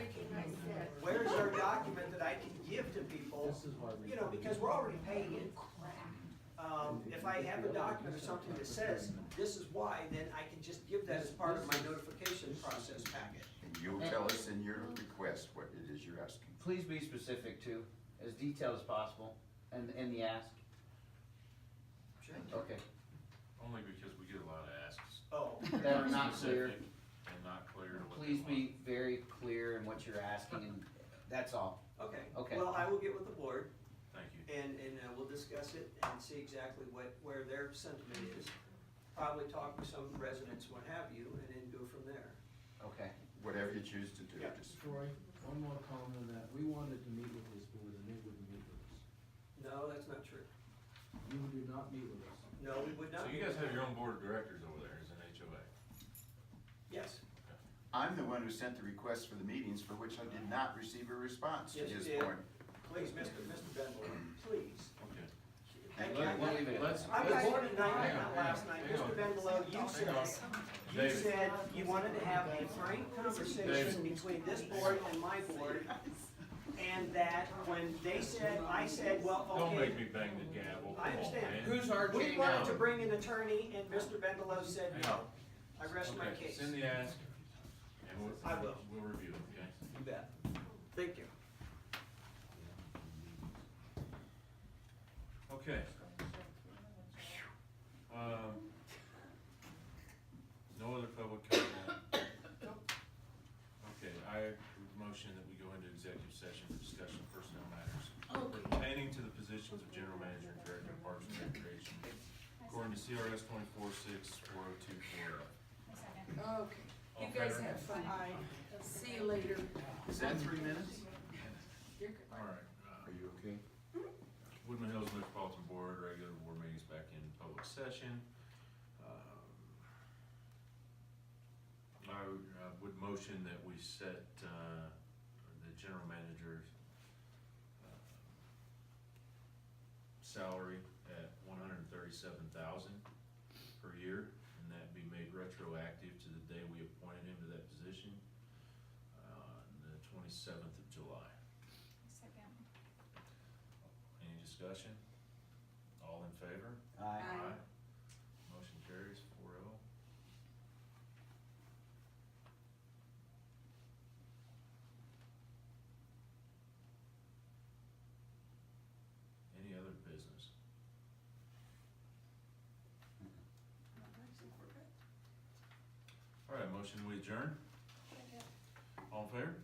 Where's our document that I can give to people? This is why we. You know, because we're already paying it. If I have a document or something that says, this is why, then I can just give that as part of my notification process packet. And you'll tell us in your request what it is you're asking. Please be specific too, as detailed as possible, and in the ask. Sure. Okay. Only because we get a lot of asks. Oh, That are not clear. Specific And not clear to what they Please want. be very clear in what you're asking, and that's all. okay. Okay. Well, I will get with the board Thank you. and we'll discuss it and see exactly where their sentiment is. Probably talk with some residents, what have you, and then go from there. Okay. Whatever you choose to do, Yeah. just. Troy, one more comment on that, we wanted to meet with this board and they wouldn't meet with us. No, that's not true. You did not meet with us. No, we would not. So you guys have your own board of directors over there as an HOA? Yes. I'm the one who sent the request for the meetings for which I did not receive a response to Yes, you his did. point. Please, Mr. Benville, please. Okay. Thank We'll you. leave it at that. I was born tonight, Hang on. not last night. Hang on. Mr. Benvelow, you David. said you wanted to have a frank conversation David. between this board and my board, and that when they said, I said, well, okay. Don't make me bang the gavel, I come on, understand. man. Who's our We J wanted now? to bring an attorney, and Mr. Bendelow said no. I rest my Okay, case. send the ask, and I will. we'll review it, okay? You bet. Thank you. Okay. No other public comment? Okay, I motion that we go into executive session for discussion of personnel matters pertaining to the positions of general manager and director of parks and recreation, according to CRS 24640240. Okay, All you guys fair? have fun. See you later. Is that 3 minutes? You're good. All right. Are you okay? Woodmen Hills Metropolitan Board, regular board meetings back in public session. I would motion that we set, the general manager's, salary at $137,000 per year, and that be made retroactive to the day we appointed him to that position, the 27th of July. Second. Any discussion? All in favor? Aye. Motion carries 4-0. Any other business? All right, motion we adjourn? All in favor?